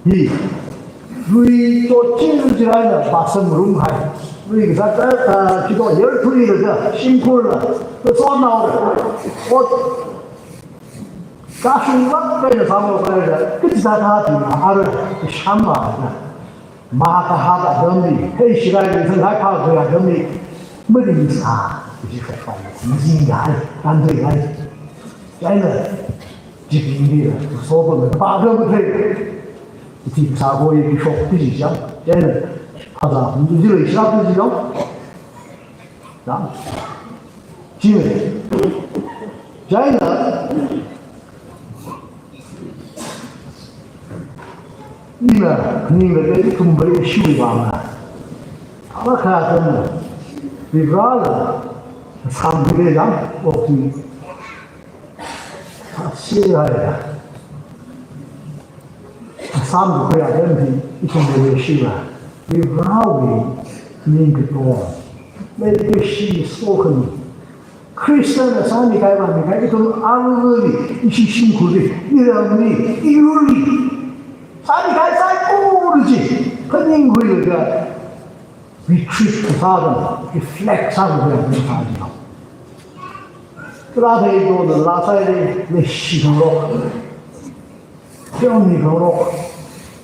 为做今日之来呢，把生弄开。为啥这个人推了这辛苦了，这烧脑的，我家属我跟着他们回来的，跟着他的阿拉想嘛的，马个哈个东西，黑起来的生还靠这样东西，没得意思啊，就是说已经来，干脆来，真的，这边的说不能把这个推，这啥过也说不是讲，真的。他说：“你这个啥不知道？啊，因为真的，你们这东北修的吧？他们看什么？你不知道了，长期的养我去，他写来的，3个月问题一定没有修了。” 你绕的那个多，那个是说很，Kristen 的啥你看嘛？你看这种安乐的，一些辛苦的，一两的，一有的，啥你看啥多的去，很辛苦的个，retreat 啥的，reflect 啥的这样子啥的，这拉太多的拉塞的那系统了，这样你看了，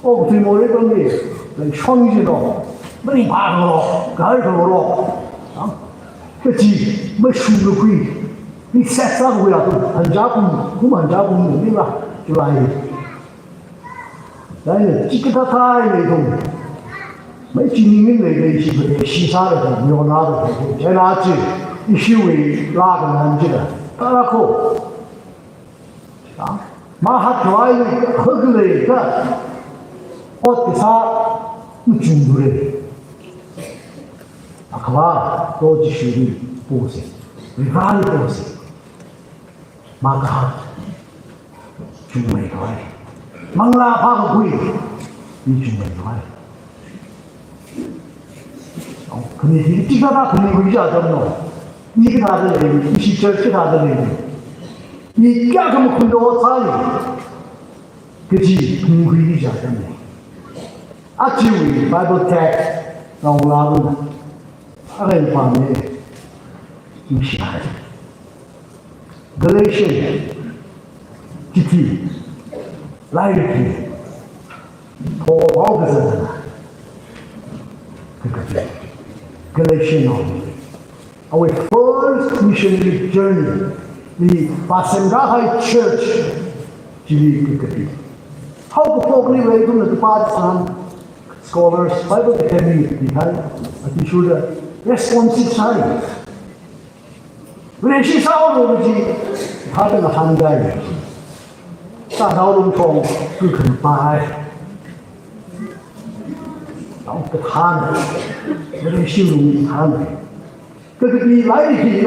我对我这东西。 来创新咯，没怕咯，改头咯，啊，这鸡没输个亏，你三个回来都很加工，我们加工的对吧？就来，但是这个他太那种，没经验那个一些西沙的没有拿的，再拿去一修为拉个难去的，打那口，啊，马哈抓一个喝个那个，我给他。 中国人，阿克瓦多吉修的波斯，维瓦的波斯，马卡，中美台，孟拉帕个贵，你中美台，哦，可能这个他可能会叫什么？你给他的人，一起给他的人，你干什么很多差的，这是可能会叫什么？ Actually, Bible text 让我拉住了，很方面，你想，Galatians 集体来一批，破包个什么？这个 Galatians our first missionary journey, the Pasangahai Church 这个地，好不好？你为中的Pakistan scholars Bible Academy 你看，提出的 responsive science， 联系少了的是他这个涵盖的，大脑中从不可能掰，然后个谈，那个形容谈，这个比来的比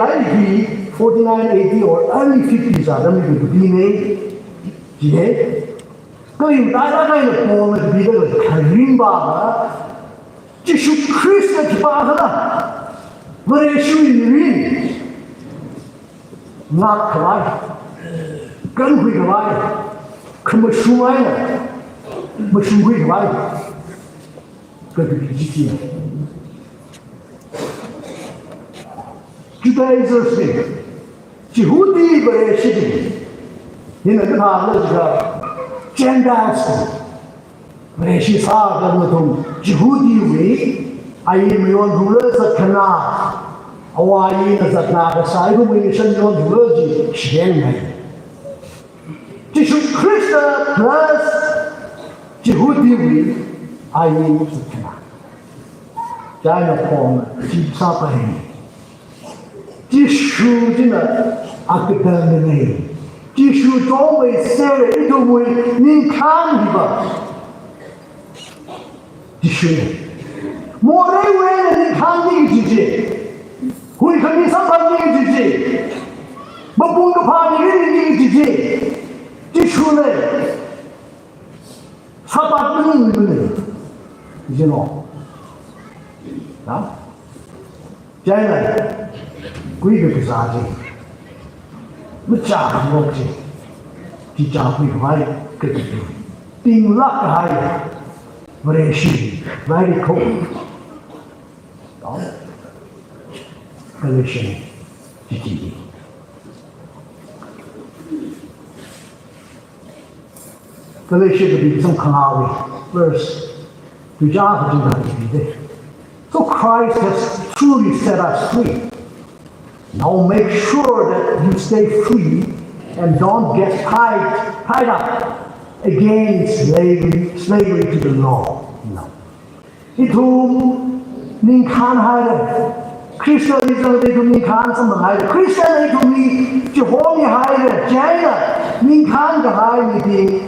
49 AD or early 50s 啊，那么就比呢，姐。 各位大家看的波呢，比这个很明白啊，这是 Christ 的巴克了，我来修理人，拿出来，跟回来，可没出来了，没出回来，这个脾气，就在这些，几乎第一个来修理，你那个他那个。 Gentiles, mereka sah dan betul Yahudi we, ayi meyon dulu setkena, awai setkena kesai itu menyusun meyon dulu di Shanghai. Yesus Kristus plus Yahudi we, ayi setkena. 家的光几啥不黑，几书的呢阿个等的呢，几书装备写的一种为你看的吧，几书，莫认为你看的自己，会看你上班的自己，不公个怕你的自己，几书呢，啥把不能的呢，你知道？啊，将来规个不啥子，我家我去，去家会坏个个顶拉个还，我来洗，我来扣，啊，个来洗，自己。个来洗个比上看下位，verse， 对家和经常比的。So Christ has truly set us free. Now make sure that you stay free and don't get tied up against slavery to the law. No. 一同您看海的 Christianism 这种您看什么海的 Christian 那种你就后面海的这样您看个海里的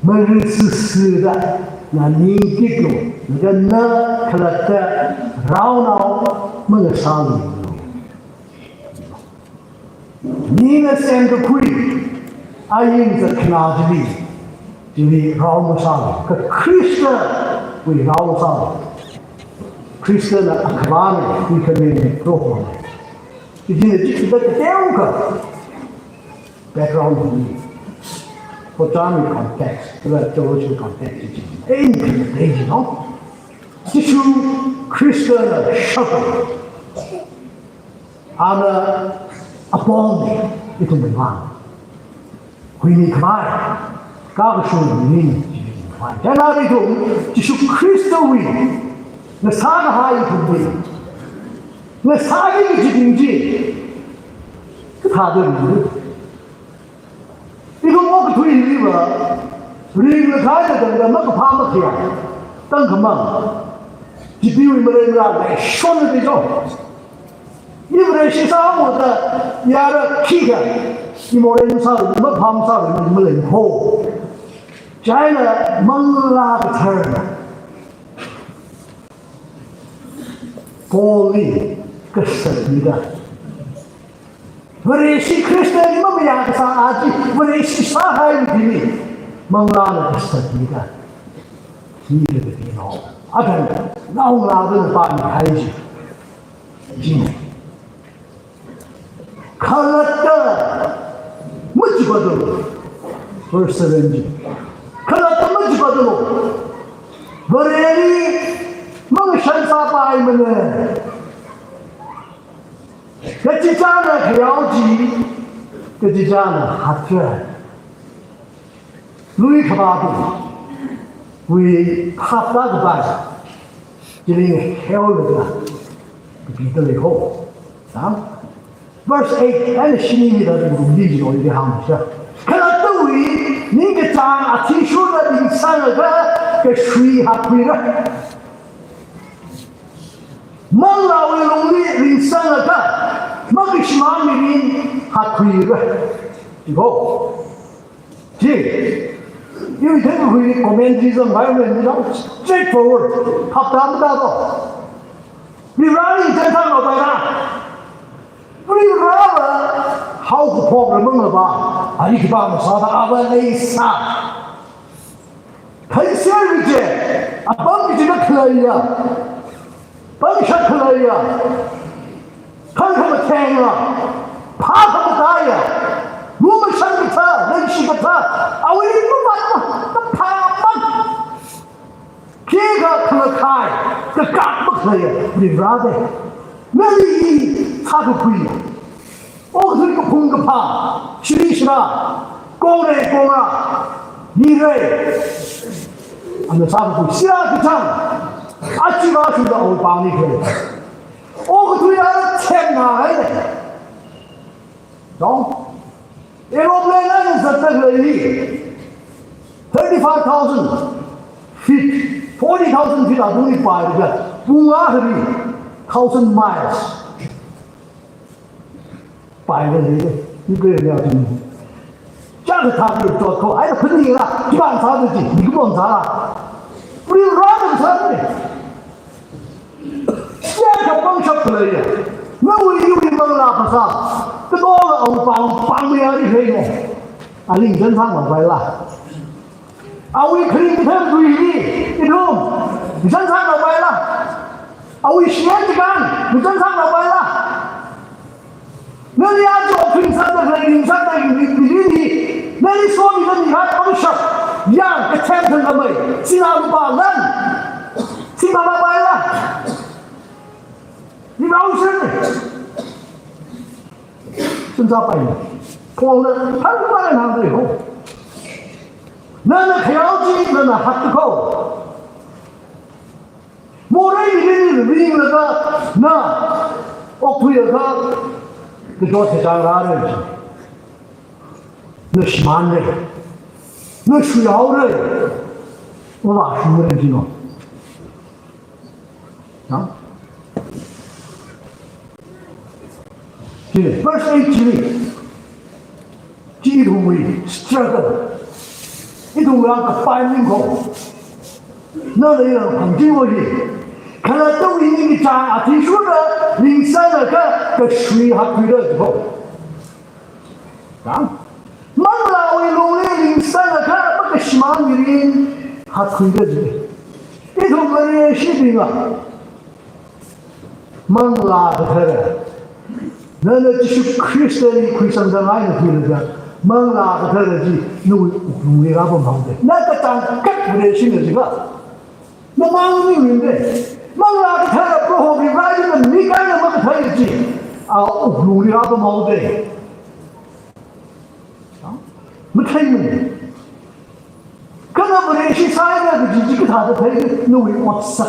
没人死的。那你这个那个呢，可能的绕闹没个啥理由。你那三个鬼，阿英在看哪里？就是绕没啥理，可 Christian 会绕啥理 ？Christian 的阿克巴呢，会可能做好的。就是这个第二个 background 里。For German context, the theological context, anything, you know. This Christian shepherd, and upon me, it will be one. We need fire. God should mean fire. Then I do, this Christian way, the Saga high to be. The Saga is in G. How do you? 一个我个推理吧，离了开的等的那个怕么去啊？等个嘛，就比如没人啦，来说的这种，你不能洗啥我的，伢的气个，你没人啥的，没怕么啥的，没人破，摘了蒙拉个词儿，玻璃个神的。我认识 Kristen 没没样个啥阿弟，我认识啥海的地，蒙拉了个神的，你这个地方，阿根老拉的把你开去，进，看了的没几个多，不是70，看了的没几个多，我认识蒙山啥白么呢？这几家呢调剂，这几家呢合作，路易克巴杜为拍那个班，这里挑了个，比得了好啊。Verse 8，俺心里的这个理解有点好些，看到周围你个张啊，听说了你三个个水还贵了。蒙老的农历零三了个，蒙个什么里面还贵了，以后，这，因为他们会后面这种外面你知道，straightforward，他达不到，你让你在上老白了，不你让了，好不破个蒙了吧？啊，你去把我们说的阿文那啥，很显而易见，啊，帮你这个可以啊。本身可以啊，看他们听了，怕他们打呀，我们生个他，认识个他，啊，我也不管嘛，那怕嘛，这个可开，这干不可以，你让的，那你他都可以，我是个碰个怕，是你是吧？讲来讲啊，你嘞，俺们差不多下个场。啊，基本上是欧巴那个，我个对啊，天哪的，懂？因为我们那个是这个里，35,000 feet 40,000 feet are only by the Bungahari, 1,000 miles. By the way, you go there. 这个他就做口，哎呀，肯定啦，一般他的你不能查，不用让人查的。这个帮上来呀，那我有的忙啦不啥，这多个帮不了的谁呢？啊，领正常老白啦，啊，我肯定不太注意的，你懂？你正常老白啦，啊，我闲着干，你正常老白啦。那你要做平常的和平常的你，那你说你的你还帮上，让个天成个美，是哪里把人，是哪里白了？你老实呢？真咋办呢？光了，他是把人拿对后，那条件那还不够，没人一定领那个那，我推那个。个叫他长大的，那喜欢的，那需要的，我把什么人知道？啊？这verse 8这一同为这个，一同为那个班门口，那里有很多的。看到抖音的家听说的零三的个水还亏了之后，啊，孟拉为农业零三的个那个西马米林还亏了之后，一同个人士兵啊，孟拉的他的，那就是亏死的亏上的哪一亏了的，孟拉的他的是农业那不忙的，那个当更不得行的这个，那忙你们的。孟拉的他的不好，你来这个你干什么个他也去啊？努力那个毛的啊，没看见没？可能不联系啥的，就这个他的他的努力哇塞，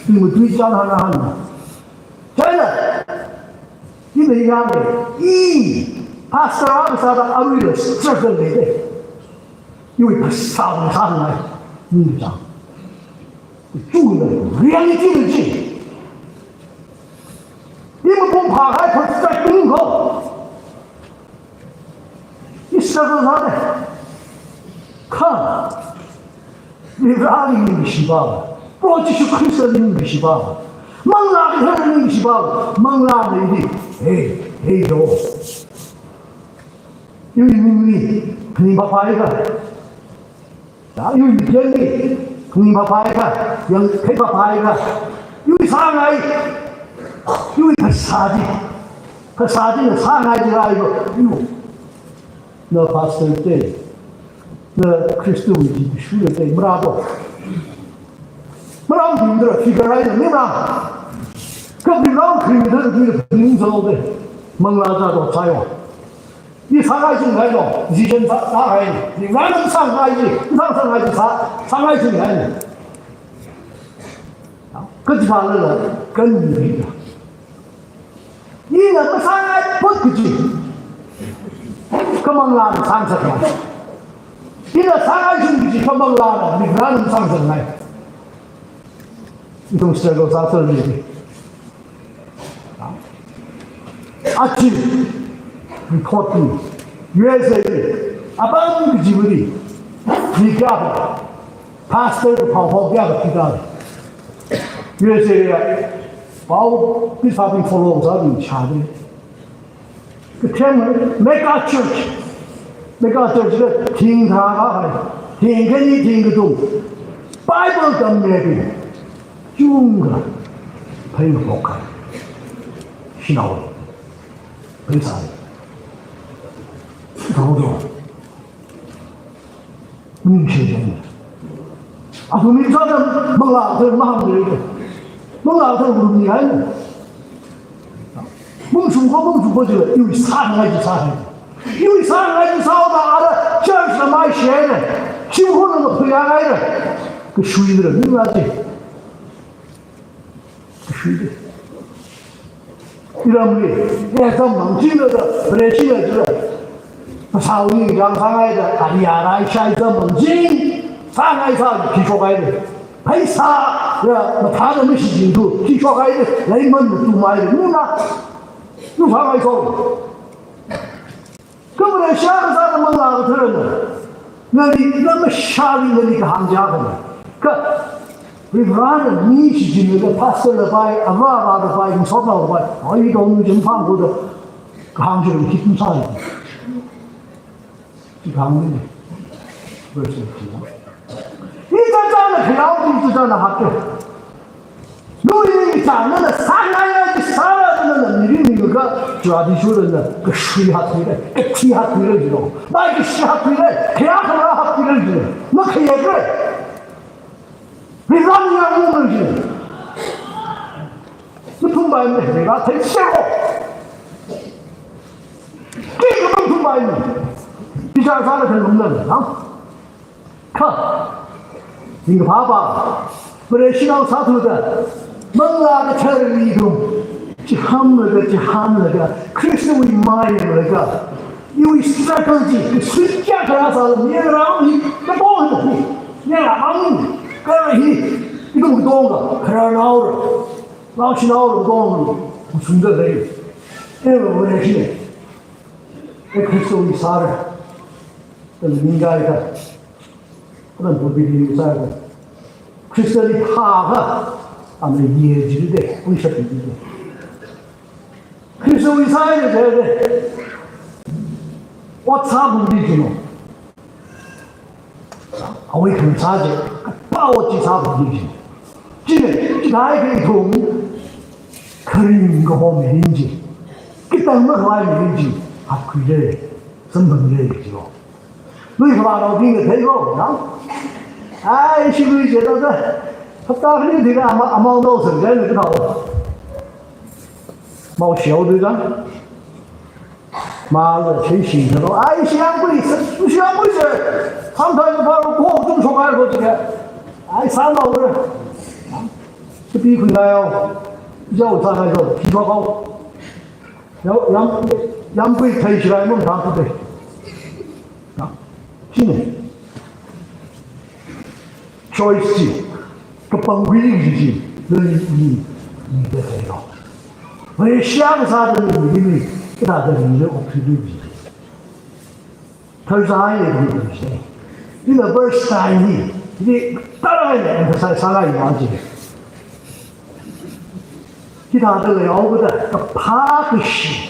你们对家他那哈呢？真的，因为啥呢？他啥个啥的安慰了这个来的，因为他啥来，你讲。住了两地的劲，你们不怕还可在门口，你舍得啥呢？看，你哪里没细胞？我就是亏死你没细胞，孟拉的他没细胞，孟拉的哎哟，因为你肯把拍个，啊，因为你天的。你把拍个，让开把拍个，因为啥来？因为他杀的杀害的那一个，哟，那发生的，那基督的书的在不拉多，不让听的，这个来的没啦，可不让听的这个听着的，蒙拉这都采用。你伤害进来了，以前伤害你，你哪能伤害你？你伤害就伤害进来了。啊，这地方人跟你一样，你那个伤害不可及，根本拉不上来。你那伤害进去，根本拉了，你哪能上上来？你从这个啥子里面？啊，阿基。你靠近，越是阿爸你个机会的，你家的，他是个跑家的知道的，越是呀，把我比他们follow啥的差的，个天门mega church 个听他的，听给你听得懂 ，Bible 跟那边，中个，陪我好看，是哪位？为啥？搞懂，明显的，啊，我们说的孟老头忙的一个，孟老头不厉害的，孟主国这个因为杀害就杀害，因为杀害就杀大的，这是买钱的，几乎那个培养来的，个水的，你妈的，水的，你知道没？你看咱蒙进了的，不来进了这个。朝你讲上来的，阿里亚来下一个猛进，上来上提出来的，拍啥呀？他都没洗清楚，去说开的来门的堵买的，你呢？有啥来说？根本连下个啥都没拿个特呢，那里那么下里那里个行家的呢？可，为啥呢？你是今那个他生了白，啊娃的白，你说到白，我一到你就放过的，行家人去怎啥的？去行的，不是你在这儿漂你就在那哈的，如果你站那三个人，三个人，你那个抓地球人呢，个水下推的，个踢下推的知道，那个洗下推的，天上下推的知道，那可以个，为啥你要我们去？你同白没？为啥太小？这个能同白没？你想啥个才能能啊？看。你个爸爸，不然洗脑啥头的，蒙拉个车里头，去喊那个，去喊那个，可是为买那个，因为实在高级，谁家干啥子，你让你那包子你让你，干你都不懂个，可是闹了，闹起闹了不懂了，不存在的，因为我也是，那可是为啥的，这是应该的。不能不比你啥的，可是你他个，俺们业绩的，为啥比的？可是为啥呢？这个，我差不离去了，我一看差的，把我就差不离去，今天哪一个痛，可能个方面引起，给当那个外面引起，还亏的，身份的知道。你他妈老兵的退后，然后，哎，是不是觉得这，他打个这个阿毛老生在那个头，毛小队长，妈的，谁心疼了？哎，想鬼事，不想鬼事，上台就把我总说白了这个，哎，三毛的，这比回来哦，要啥来着？提高高，要让鬼抬起来，弄啥不对？今年choice 个崩溃的事情，你的这个，我想啥的你给他的你的我推对不起，他啥也不对起，你那本三年，你当然了，他三个一万几，其他这个要不得，个怕个事，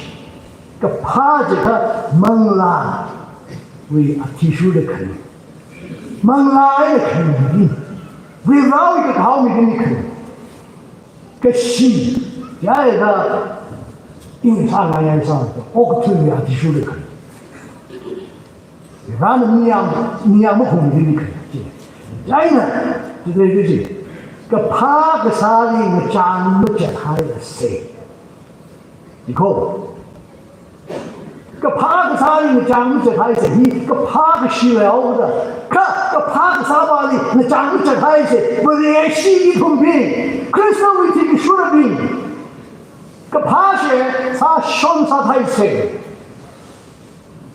个怕这个蒙啦。为提出的可能，蒙来的可能，为绕一个高明的可能，个心，第二个，因为啥玩意上的，我个推呀提出的可能，反正你要不空的可能，第二呢，就这个是，个怕个啥的个讲不讲他的谁，你看。个怕个啥的，你讲不着他一些；你个怕个洗了的，个怕个啥吧的，你讲不着他一些。不联系一通病，可是为这个说的病，个怕些他伤啥他一些，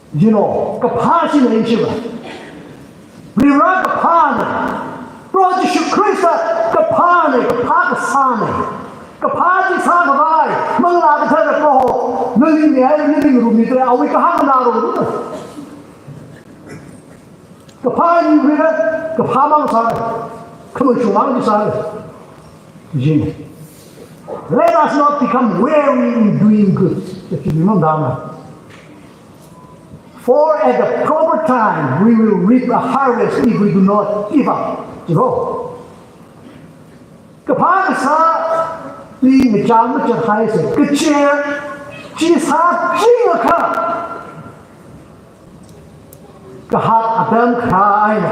你know，个怕些那一些吧，为啥个怕呢？不就是克里斯个怕呢？个怕个啥呢？个怕的啥个吧？蒙拉个他的过后，那里面那个路米的啊，为个哈个拿路的，个怕你回来，个怕忙啥的，可能就忙的啥的，行。Let us not become weary in doing good. 这是你们讲的。For at the proper time we will reap a harvest if we do not give up. 知道？个怕个啥？你讲不着还是个钱，其他这个看，个哈当开呢，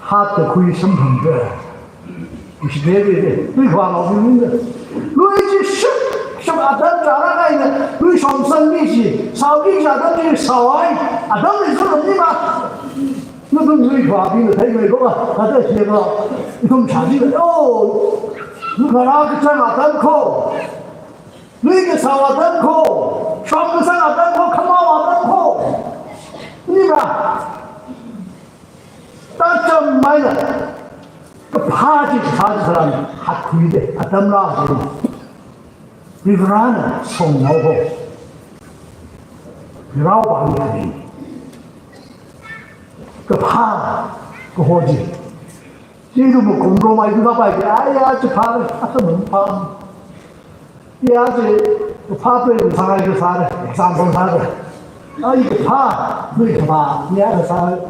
哈的可以生存的，你是对的，对话老兵的，如今什么当家那个呢？对上生利息，少利下当的少爱，当的是什么嘛？那都对话兵的，太美国啊，他这些个，你们查这个哦。你看那个在那等口，那个上那等口，上个上那等口，看毛那等口，你们，但真买了， 그 파지 사지 사람 하쿠이데 아담라 리브라나 송나오고 리라오 방야디 그 파, 그 호지 지금 뭐 공로마이드가 봐야지 아야 저 파를 아까는 파 야지 그 파를 상하게 사래 상봉 사래 아 이거 파 너희 파 내가 사래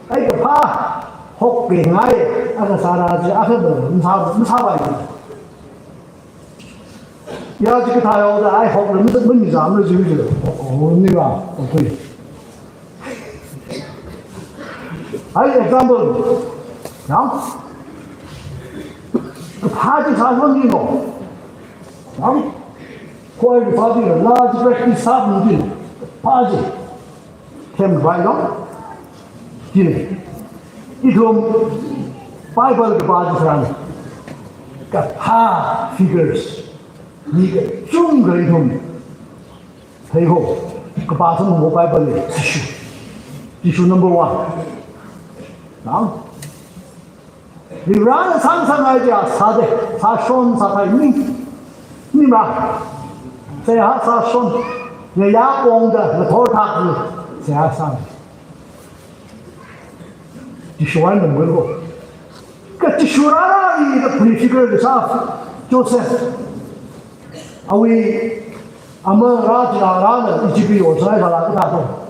아 이거 파 혹빙아에 아까 사라지 아까는 사봐야지 야 지금 다 여자 아이 혹을 뭔 이상 안 그러지 언니가 어떻게 아이 example now 그 파지 사선이고 now 코에게 파지가 large practice 사분지 파지 came right on 기네 이좀 바이블 그 파지 사람 그러니까 파 figures 이게 중거 이름 되고 그 바스는 뭐 바이블에 지슈 넘버 1 now 리브라는 상상하지 사대 사손 사타이니 니마 세하 사손 내 야공다 내 돌타크 세하 상 지슈와는 뭐고 그 지슈라라 이 프리피그를 사 조셉 아위 아마 라지라라는 이집이 오사에 가라고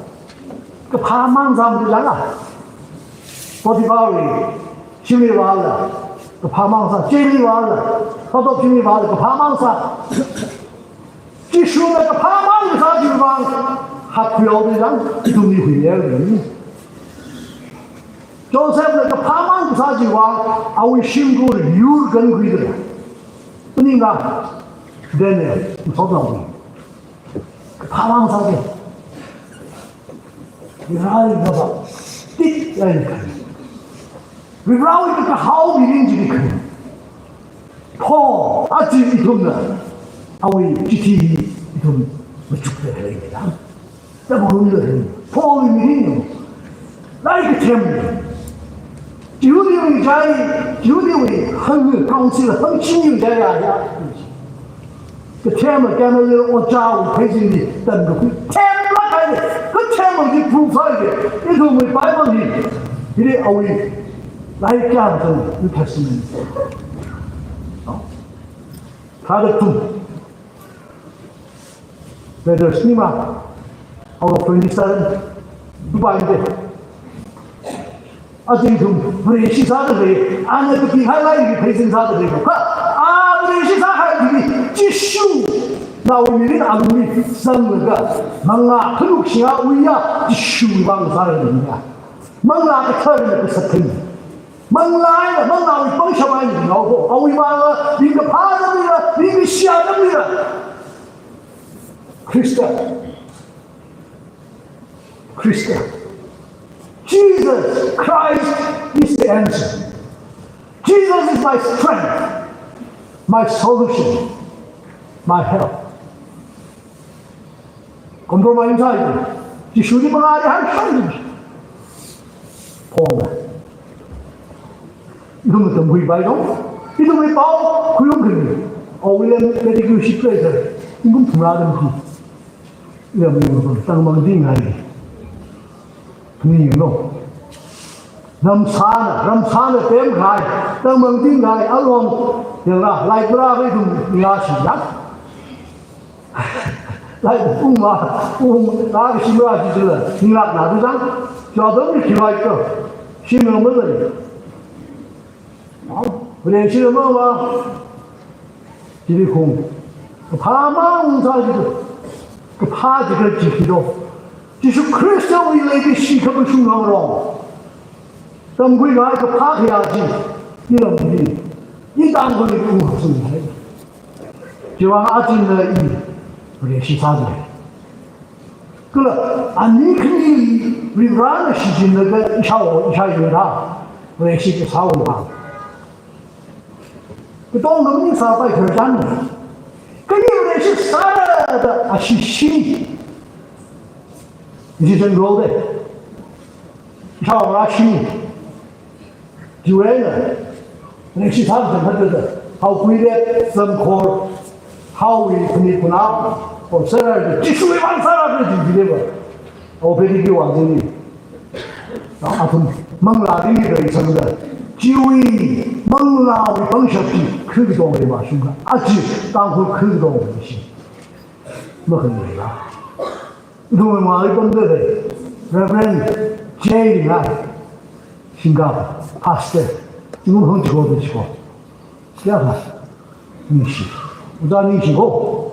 그 파만 사람들이잖아 보디바리 시미와라 그 파망사 제리와라 허도 시미와라 그 파망사 지슈가 그 파망사 지방 학교들이랑 dum이 회례를 조셉은 그 파망사 지방 아위 심구를 유르건 그이더라 그러니까 네네 소동이 그 파망사게 이스라엘이 봐봐 띡 야니까 리브라우이 그 하우 미린지리 그 포 아지 이동나 아위 GT 이동 무축대 해야겠다 나 모르는 포 미린 나이그 때문에 지우디의 자리 지우디의 한국 강sil 흥신이 자리야 그 템을 깨면 어쩌고 배신이 딴 거 그 템을 가야 그 템을 이 부사에게 이 도움을 바이블이 이래 아위 나이게 하던 이 테스트먼트 가르침 whether cinema out of 27 두바인데 아직 좀 브레시사들이 안에 그 비하이라이트 배신사들이 브레시사들이 지슈 나오미린 아무리 쌍물가 망라 한국시야 우야 지슈 방사를입니다 망라 털을 그 사태 망라의 뻥샤만이 나오고 아우이마가 이거 파답니다 이거 시아답니다 크리스도 Jesus Christ is the answer. Jesus is my strength, my solution, my help. 컴프로마이즈 인사이드 지슈리 방아리 한 샹이 포함 이런 것도 무이바이로 이런 왜 바오 그런 그림 어울렘 메디큐 시프레이터 이건 분하든지 이런 거 땅망딩 하이 너 람사나 땜 가이 땅망딩 가이 알론 내가 라이브라 좀 야시야 라이브 뿡 나가 심어하지 징락 나두장 저도 기와있어 심어 먹으니 그래 심어 먹어 지리콩 파망사지도 그 파지를 지키도 지수 그리스도 우리에게 시급을 중앙으로 그럼 우리가 그 파해야지 이런 분이 이 땅권이 없습니다 지왕 아침에 이 우리 시사들 그래 아니 그니 리브라는 시즌을 샤오이라 우리 시기 사오가 그 동남이 사바이 결단이 그니 우리 시 사라다 아시시 이제 좀 로데 샤오라시 주에는 那是他们他这个好规律生活，好为他们不拿，我现在的技术为完善了这几年吧，我被你给完成的，然后他们蒙拉的这一层的，就为蒙拉的方向的口动的嘛，是吧？而且当会口动的些，没很累了。因为嘛，一般的人，Reverend J 啊，新加坡 Pastor， 因为很多的情况，这样子，你是，我知道你是过，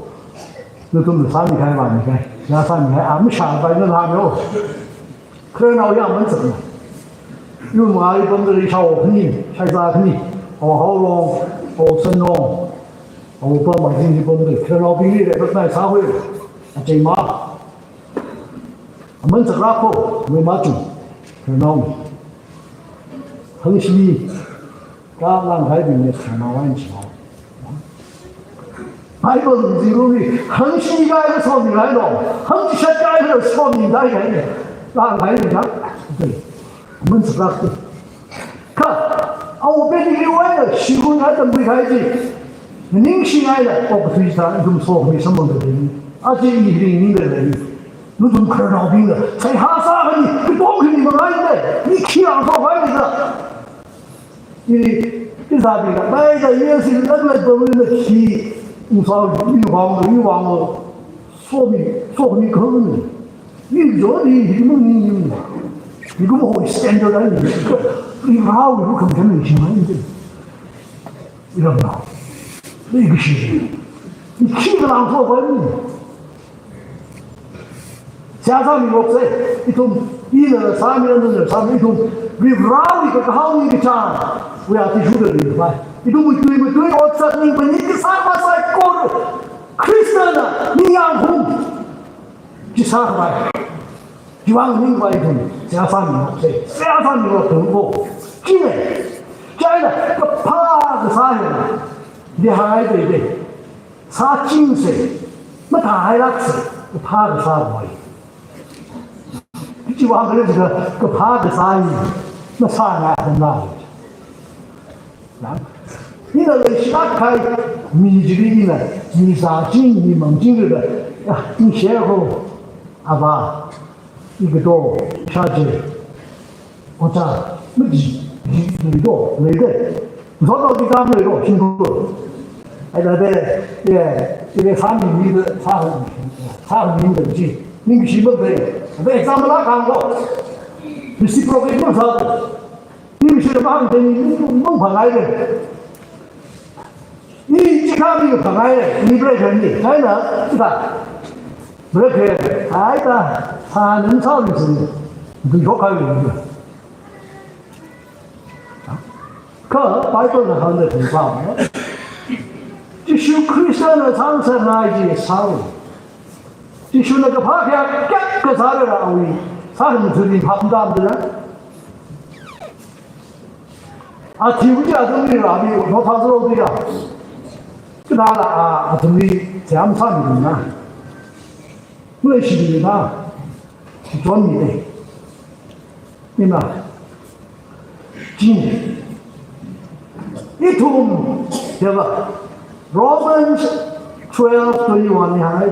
那都没啥你看吧，你看，然后啥你看，俺们下班那还没有，可能我样门整了，因为嘛，一般的人像我肯定，下啥肯定，我好long，我深long，我爸妈经济帮的，可能比你的都卖茶会，这嘛。我们这拉口没马住，很闹的，很稀，刚刚开始的很闹玩笑，还有这个东西，很稀该的说明来了，很稀该的说明来了，那来人家，对，我们这拉口，看，啊，我被你给歪了，习惯还真没开始，您心爱的，我不推他，你怎么说没什么的人，而且你领的人。那种科老兵的，在哈萨克你多给你们来的，你抢说白的，你啥兵的？买的也是那个东西的气，你说欲望的，说明可能的，你热的你们的，你怎么会现在来你你好有可能没行吗？你知道吗？那个是，你气个狼说白的。加上你我这一种一人3年的上一种 review 一个好一个章，我要提出的例外，一种对我这你们一个3把赛过了 ，Christian 的你养红，就3个来，就往另外一种加上你我这，加上你我通过，今年加了个怕个啥人，你还对对，啥精神，没他还那吃，怕个啥玩意。就往这个爬的啥意，那啥来很难的。啊，你那个下开密集的呢，你啥经你猛经的啊，你先后阿爸一个多下去，我这没累多，我到底干累多辛苦了，还在这个产品的产品等级。你们是不对，对，咱们哪看过？你是不会弄啥的？你们是哪个你弄回来的？你这看没有回来的，你不来看你，真的是吧？不来看，哎的，他能操的是你说开有的。可摆多的很多情况，就是亏损了长生那一些少。就是那个爬墙，个啥的了，为啥什么事情爬不到的人？啊，听不见东西了，你我他说对呀，就他了啊，东西这样上的呢，我是的他，专业的，明白？今一通对吧 ？Romans 12:21你还。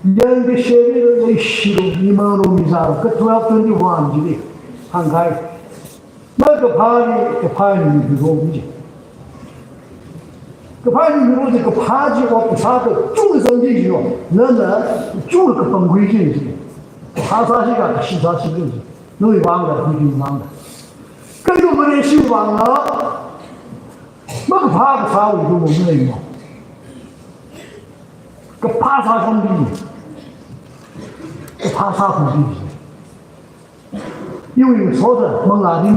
yang di share the issue ni ma no mizaro ka 12:21 ji hang kai ma ka phai ni bi go ji ka phai ni bi go ji ka pha ji wa pu sa de zhu zhen ji ji na zhu le ka peng gui ji ji ha sa ji ga shi sa shi ji no yi wang da hu ji wang da ka yo ma le shi wang la ma ka pha ka sa wu ju mo ne mo ka pha sa song ji他杀红地，因为说的蒙拉丁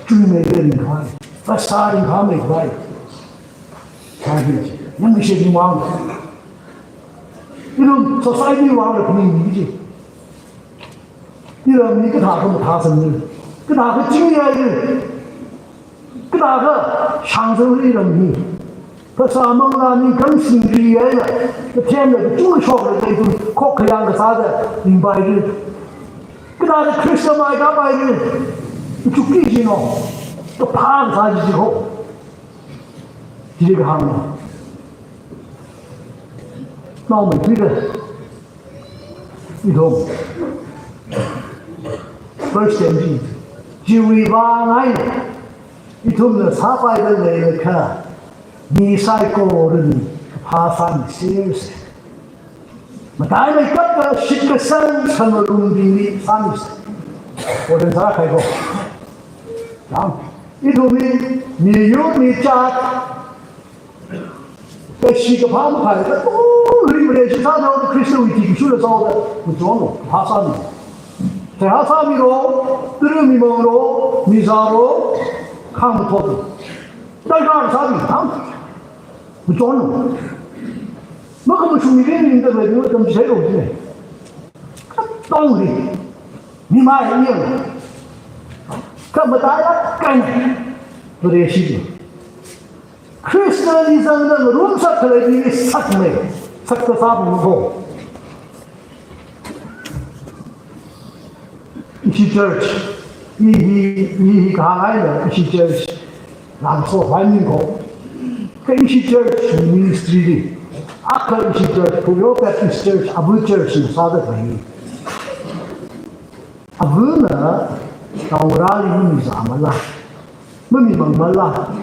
追美的人快，把杀人他美快，看进去，那么些地方，你种说啥地方的不能理解，你说你给他怎么他生的，给他个经验的，给他个享受的人的。他啥蒙拉你更新之源了，他天的中学的这种考克样个啥的，明白的，给他的科学买干买的，就必须喏， 또 팍 사지고 이렇게 하는 거. 너무 그래. 이동. First MG. 지위방아이. 이동은 사바이를 내니까 미사이코는 파산 시리즈. 다음에 깎아 식구산 선을 움직이니 상스. 오랜 사람이고. 다음. 이동이 미유 미자. 배시가 반파이가 또 우리 시사자도 그리스도의 기술에서 그쪽으로 파산. 대하사미로 뜨르미모로 미사로 강토도. 딸가는 사람이 다음. 그쪽으로. 뭐 그러면 중립인인데 왜 그걸 좀 제로 오지네. 똥리. 니마의 이형. 그뭐 다야 깡. 그래 시죠. 크리스천이상은 룸사클레이 삭네. 삭사사부고. 이시 church. 이 강하이는 이시 church. 남소 환민고. 그 이시 church ministry. 아까 이시 church. Phungyo Baptist Church. 아부 church. 사드라이. 아부는 나오라리 문이사말라. 문이망말라.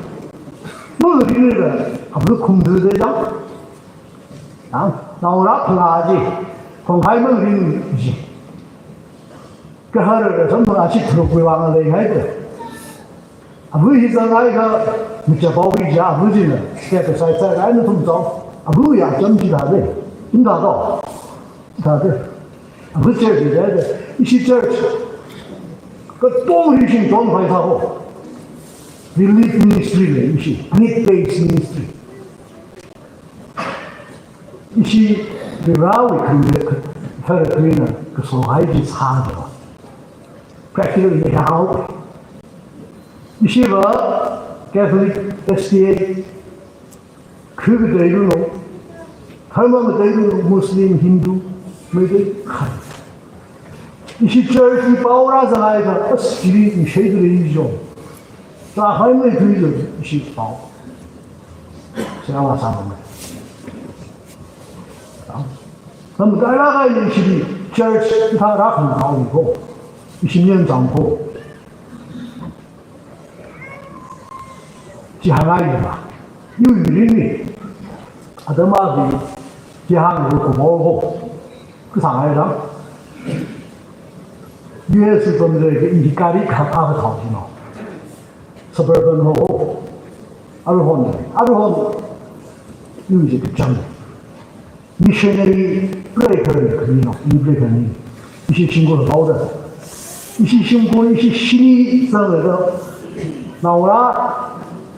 뭐 우리는 아부 공들대장. 나오라 플라지. 공하이면 우리는 이지. 그 하루를 전부 아시 들어보고 왕을 내가 돼. 아부 희생아이가 무자 보이지 아부지는 그래서 살살 아는 동정. 아부야 점지다네. 인가도 다들 아부 church이래. 이시 church. 그 똥리신 돈 회사고 relief ministry래 이시 need-based ministry. 이시 라위 그 소하이지 사죠. practically how 이시가 Catholic SDA 그게 이루노 할망가 이루노 무슬림 힌두 뭐들 이시 church 파오라잖아요. 스피릿 쉐이드레이죠. 자 할머니 그리죠. 이시 파오. 제가 와서 그럼 깔라가 있는 시리 church 다 라큰 나오고 20년 장고 지하가이가 유일인이 아드마디 지하로 고모고 그 상하이랑 US 분들에게 이까리 각하가 가오지노 서버번하고 아르혼 유이제 극장 미셔너리 브레이커를 그리노 이 브레이커니 이시 신고를 나오다 이시 신고 이시 신이 성에서 나오라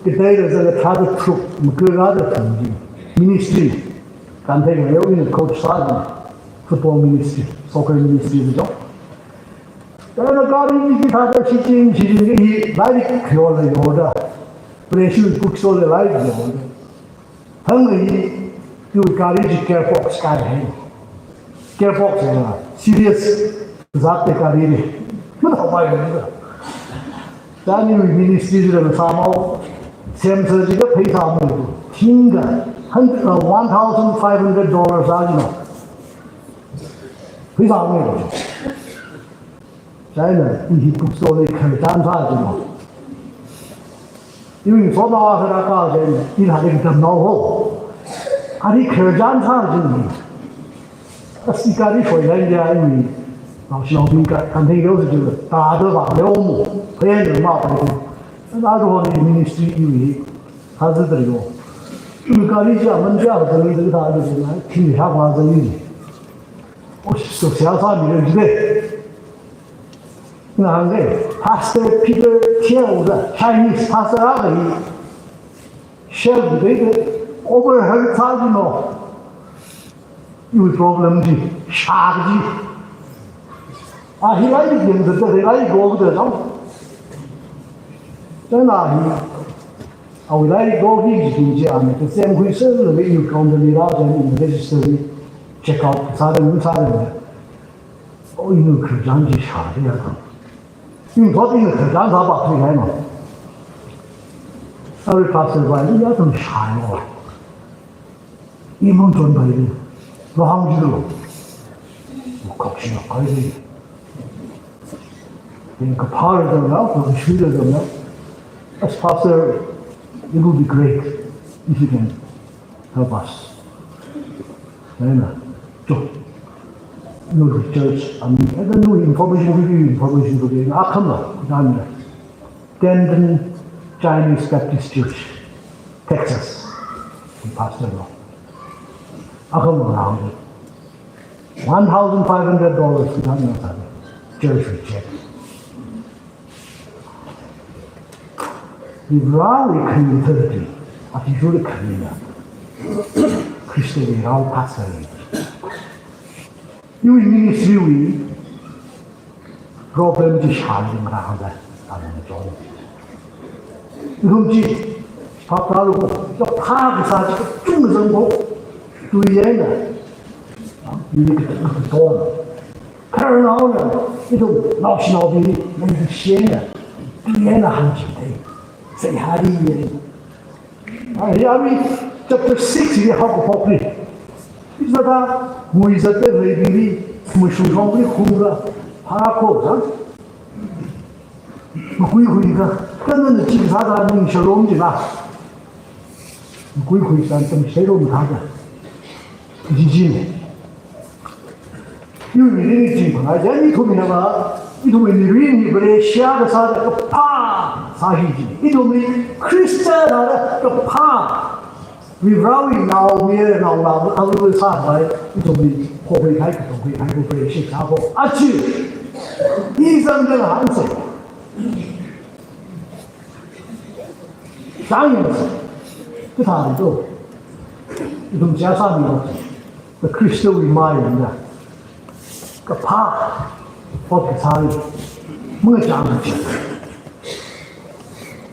그때를 제가 다들 트룩 그가들 경기 미니스트리 간대가 여기는 코치 사진 풋볼 미니스트리 소커 미니스트리죠. 그러나 가리지 다들 시진 이 라이브 교원을 요다 브레슈 북소를 라이브 요다 항의 그 가리지 케어폭스 가해 케어폭스가 시리어스 자태 가리지 뭐 봐요. 다니 미니스트리를 사모 샘서지가 페이사하고 팀가 $1,500 아니노 페이사하고 자는 이 북소의 큰 단사지노 이미 소나와서라가 된 일하는 게 나오고 아니 큰 단사지니 아시까리 소리가 이미 나오시니까 간대로서 지금 다들 봐려고 회의를 막고 나도 미니스트리 이위 하드들이고 이까리지 않는 게 아들들이 다 알지만 팀하고 하더니 오십소 시아사미를 집에 그런데 파스터 피터 티아우가 차이니스 파스터가 이 쉘브데이 오버헤드 사지노 이 프로블럼지 샤그지 아 히라이 경제도 히라이 고거든 전화 아 히라이 고기 진지 안에 그 샘퀴스를 왜 유kon들이라 되는 레지스터리 체크아웃 사는 이는 그 장지 샤리야 이 버티는 그 장사 받기 해নো Every pastor by you have to shine on. Even John Bailey, Raham Jido, Coxina Kaili. In Kapara them now, or Shida them now. As pastor, it would be great if you can help us. Amen. So, you know the church, I mean, I don't know information today. I come up, Denton Chinese Baptist Church, Texas, in Pastor Law. I come around it. $1,500 to church reject. The rally community, as you should community, Christian rally pastor. You in ministry, we problem is hiding around that. 이놈지 밥하고 저 파기사 중성고 두이에는 이렇게 돈 그러나오는 이도 나오시나오비 너희 시에는 두이에는 한지대 세하리에 아야미 chapter 6이 하고 보기 이자다 모이자때 레비리 무슈종이 공가 하고 구이구이가 끊는 집사다는 셔롬지나 구이구이가 좀 새로운 가자 지지네 유미리 집가 제니 도미나가 이도미 리니 브레시아가 사다 파 사히지 이도미 크리스타나 파 위라위 나오미에 나오라 아무도 사바이 이도미 호베 가이도 호베 가이도 브레시 사고 아치 이상들 한세 장애에서 그 다음에도 좀 자산이고 그 그리스도의 마음입니다. 그 파 어떻게 사이 뭐 장애지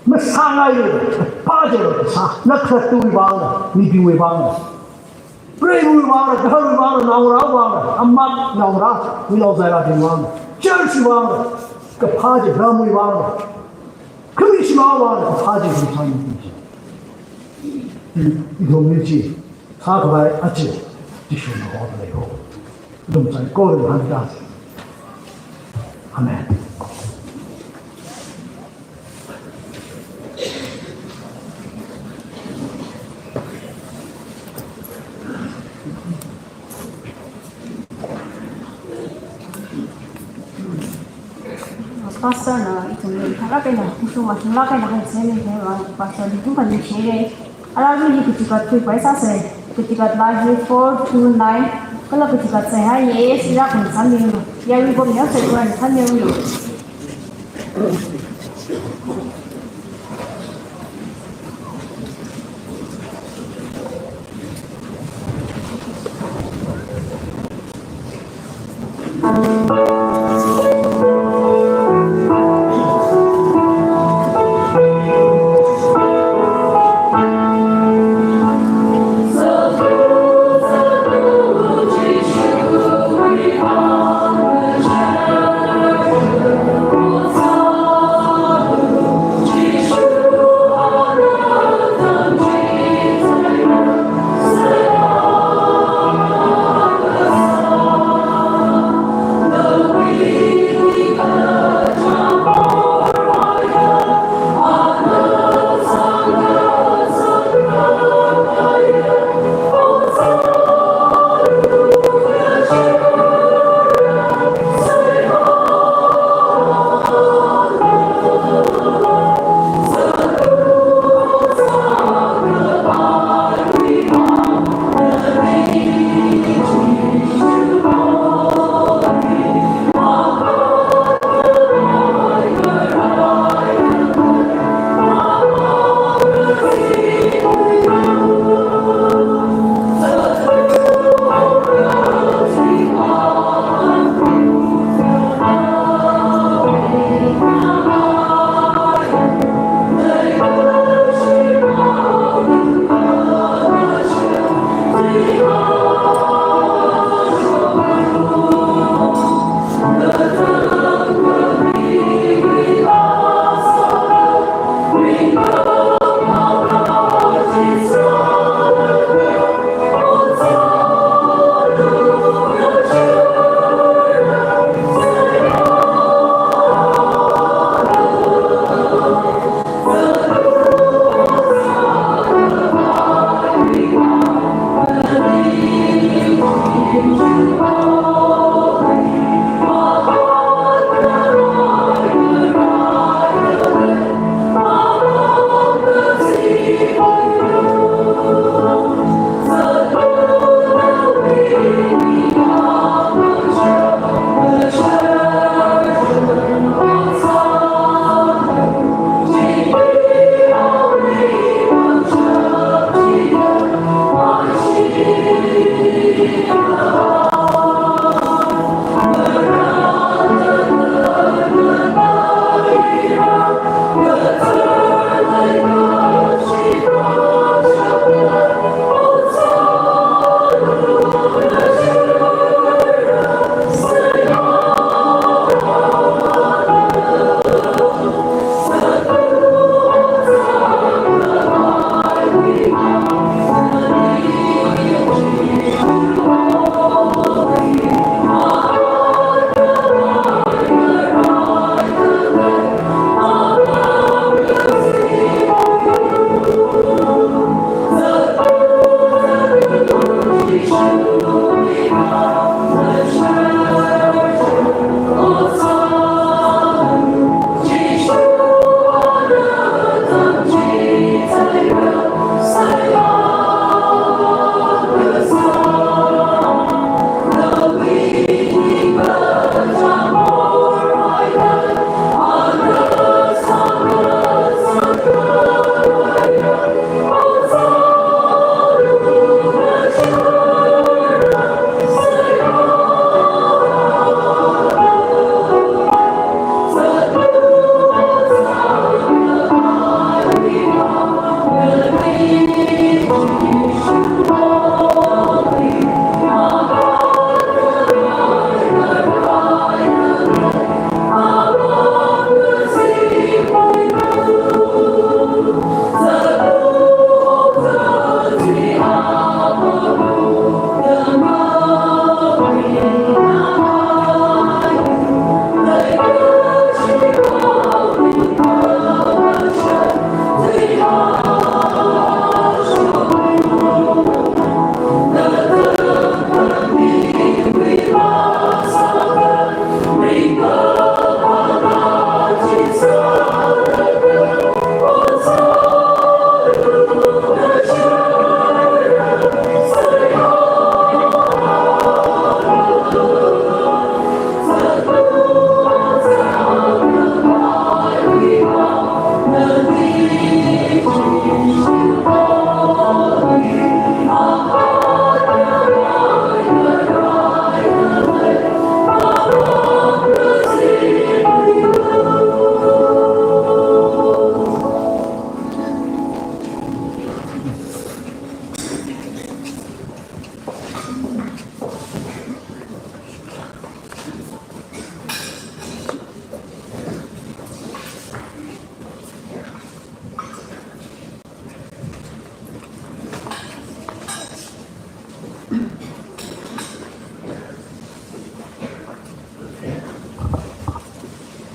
뭐 상하이 빠져로 사 낙서도의 방아 미비의 방아 브레이브의 방아 더의 방아 나오라고 방아 안막 나오라 위로자라 된 방아 절시 방아 그 파지 브라무의 방아 그것이 마음은 사지 괜찮은 거지. 이동일지 사과에 아치 지시는 거래요. 좀 잘 거를 한다. 아멘. pastor na itong harapin na kung masulakay na kayo sa inyo pastor dito kan yung share alago yung kutikat ko paisa sa kutikat lagi 429 kalau kutikat saya ye sila kung saan yung yawi ko niya sa kuwan saan yung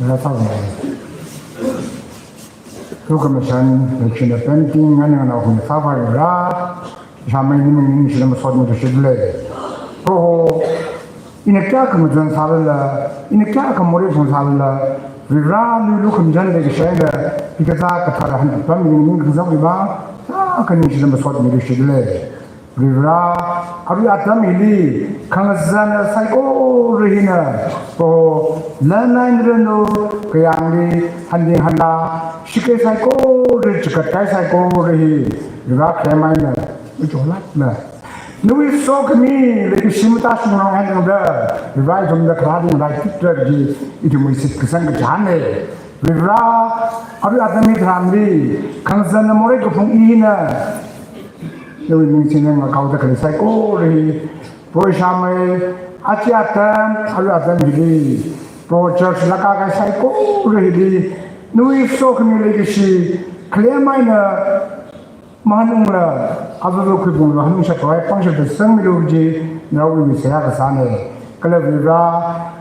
내가 사고 그거면 역시나 밴딩 하는 거 나오고 사과이라 자매님은 이런 거 소리도 싫래 또 이네까 그뭐 전 살라 이네까 그 머리 전 살라 위라 누루 금전 되게 셔야 비가자 같아 한 밤이 그 정도가 아 그는 이런 거 소리도 싫래 위라 아주 아담이리 강자나 사이코 레히나 또 라나인드로 그양리 한딩 한다 쉽게 사이코를 지각할 사이코 레히 위라 개마이나 이쪽나 누이 속미 레기 심다스노 하는데 위라 좀 더 가든 라이 특별히 이게 뭐 있을 그 생각 잘해 위라 아주 아담이 사람들이 강자나 모래 그 풍이나 여기 민치는 가우다 그래 사이코를 보이샤메 아치아탄 알아탄 비리 프로젝트 라카가 사이코를 누이 소크밀레기시 클레마이나 마누라 아버도 그분으로 하면서 거의 방식을 성미로지 나오고 있어야 사네 클레브라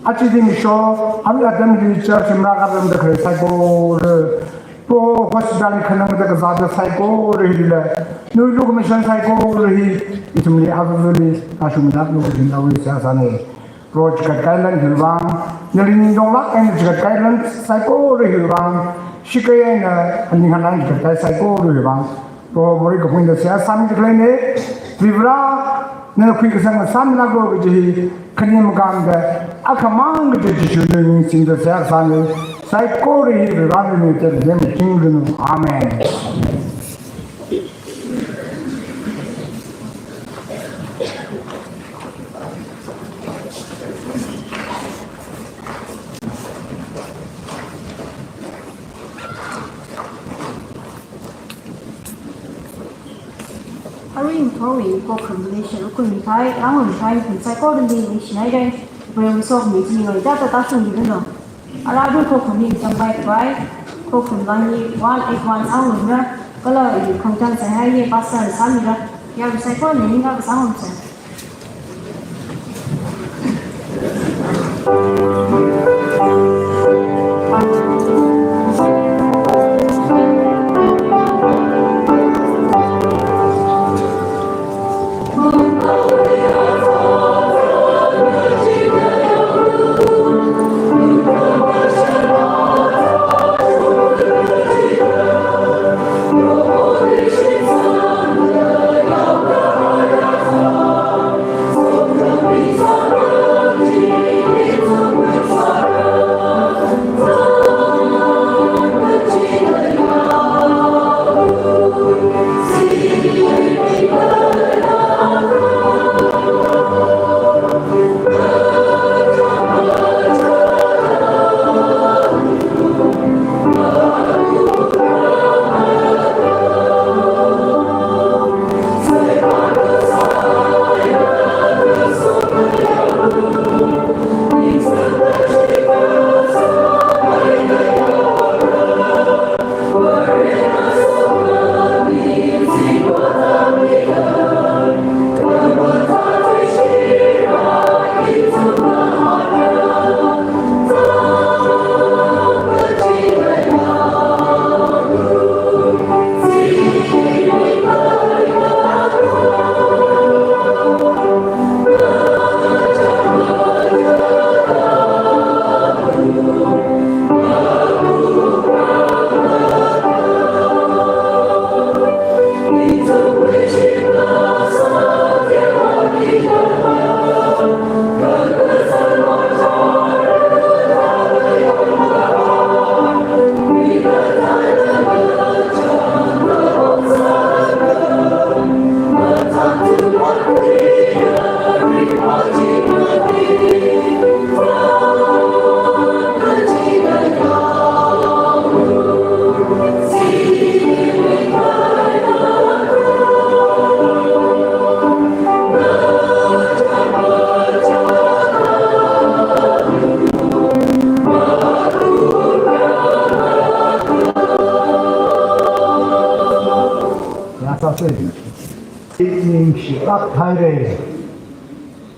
아치딩쇼 알아탄 비리 처치 마가던데 그래 사이코를 또 호스피탈에 가는 것도 자주 사이코를 누이 로그미션 사이코를 이tumli avuli asumna nukin awi sasane project kailan hilwang nalini dongla kain project kailan psycho hilwang shikayena aninganan project psycho hilwang to mori ko pinda sia sami klene vibra ne ko kisang samna go ji khanim ganga akamang de jishudin sinda sia sane psycho hilwang ne te dem tinglu amen Hurrying Tory go combination kun kai ang kai kun sai ko ni shnai dai we so mi ji no da ta shun ni no ara du ko kun ni tam bai bai ko kun lan ni 181 ang na ko la yi khong chan sai hai ye pa san san ni da ya sai ko ni ga sa hom sa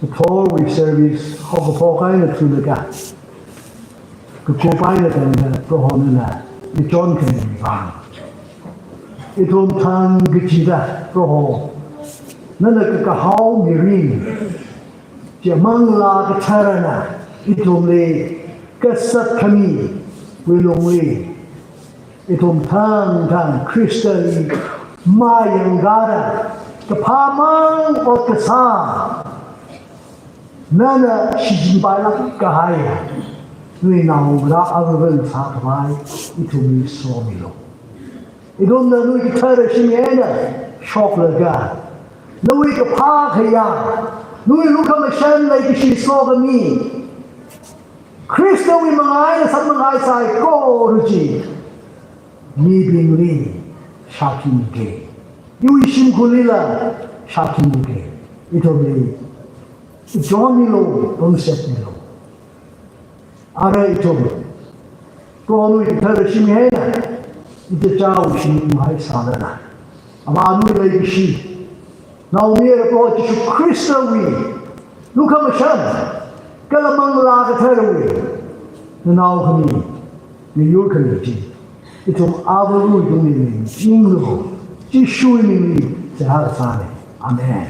The Torah service of the Pokemon to the gas. cái cô bay là cái pro hồn là cái chọn cái gì vàng cái thôn thang cái gì đó pro hồn nên là cái háo mirin chỉ mang là cái thara na cái thôn lệ cái sát kami với lòng lệ cái thôn thang thang Christian mayang gara cái phá mang ở cái xa nên là chỉ bài là cái hay người nào ra ở bên xa cái ít mình so mi lo idom na nuôi cái thara xin nhé nè shock là ga nuôi cái phá cái ya nuôi lúc mà xem lại cái gì so cái mi Christo mi mangai na sat mangai sai ko ruchi mi bing li shakim ke yu ishim kulila shakim ke idom li John mi lo don set mi lo ara idom ko nuôi cái thara xin nhé nè ite chao shi mai salana ama nuôi lại cái gì nào mi là có chỉ Christo vi lúc mà xem cái là mang la cái thế rồi nên nào không đi mình yêu cái gì ít hôm áo rồi cũng mình chính rồi chỉ suy mình đi sẽ hay sao này amen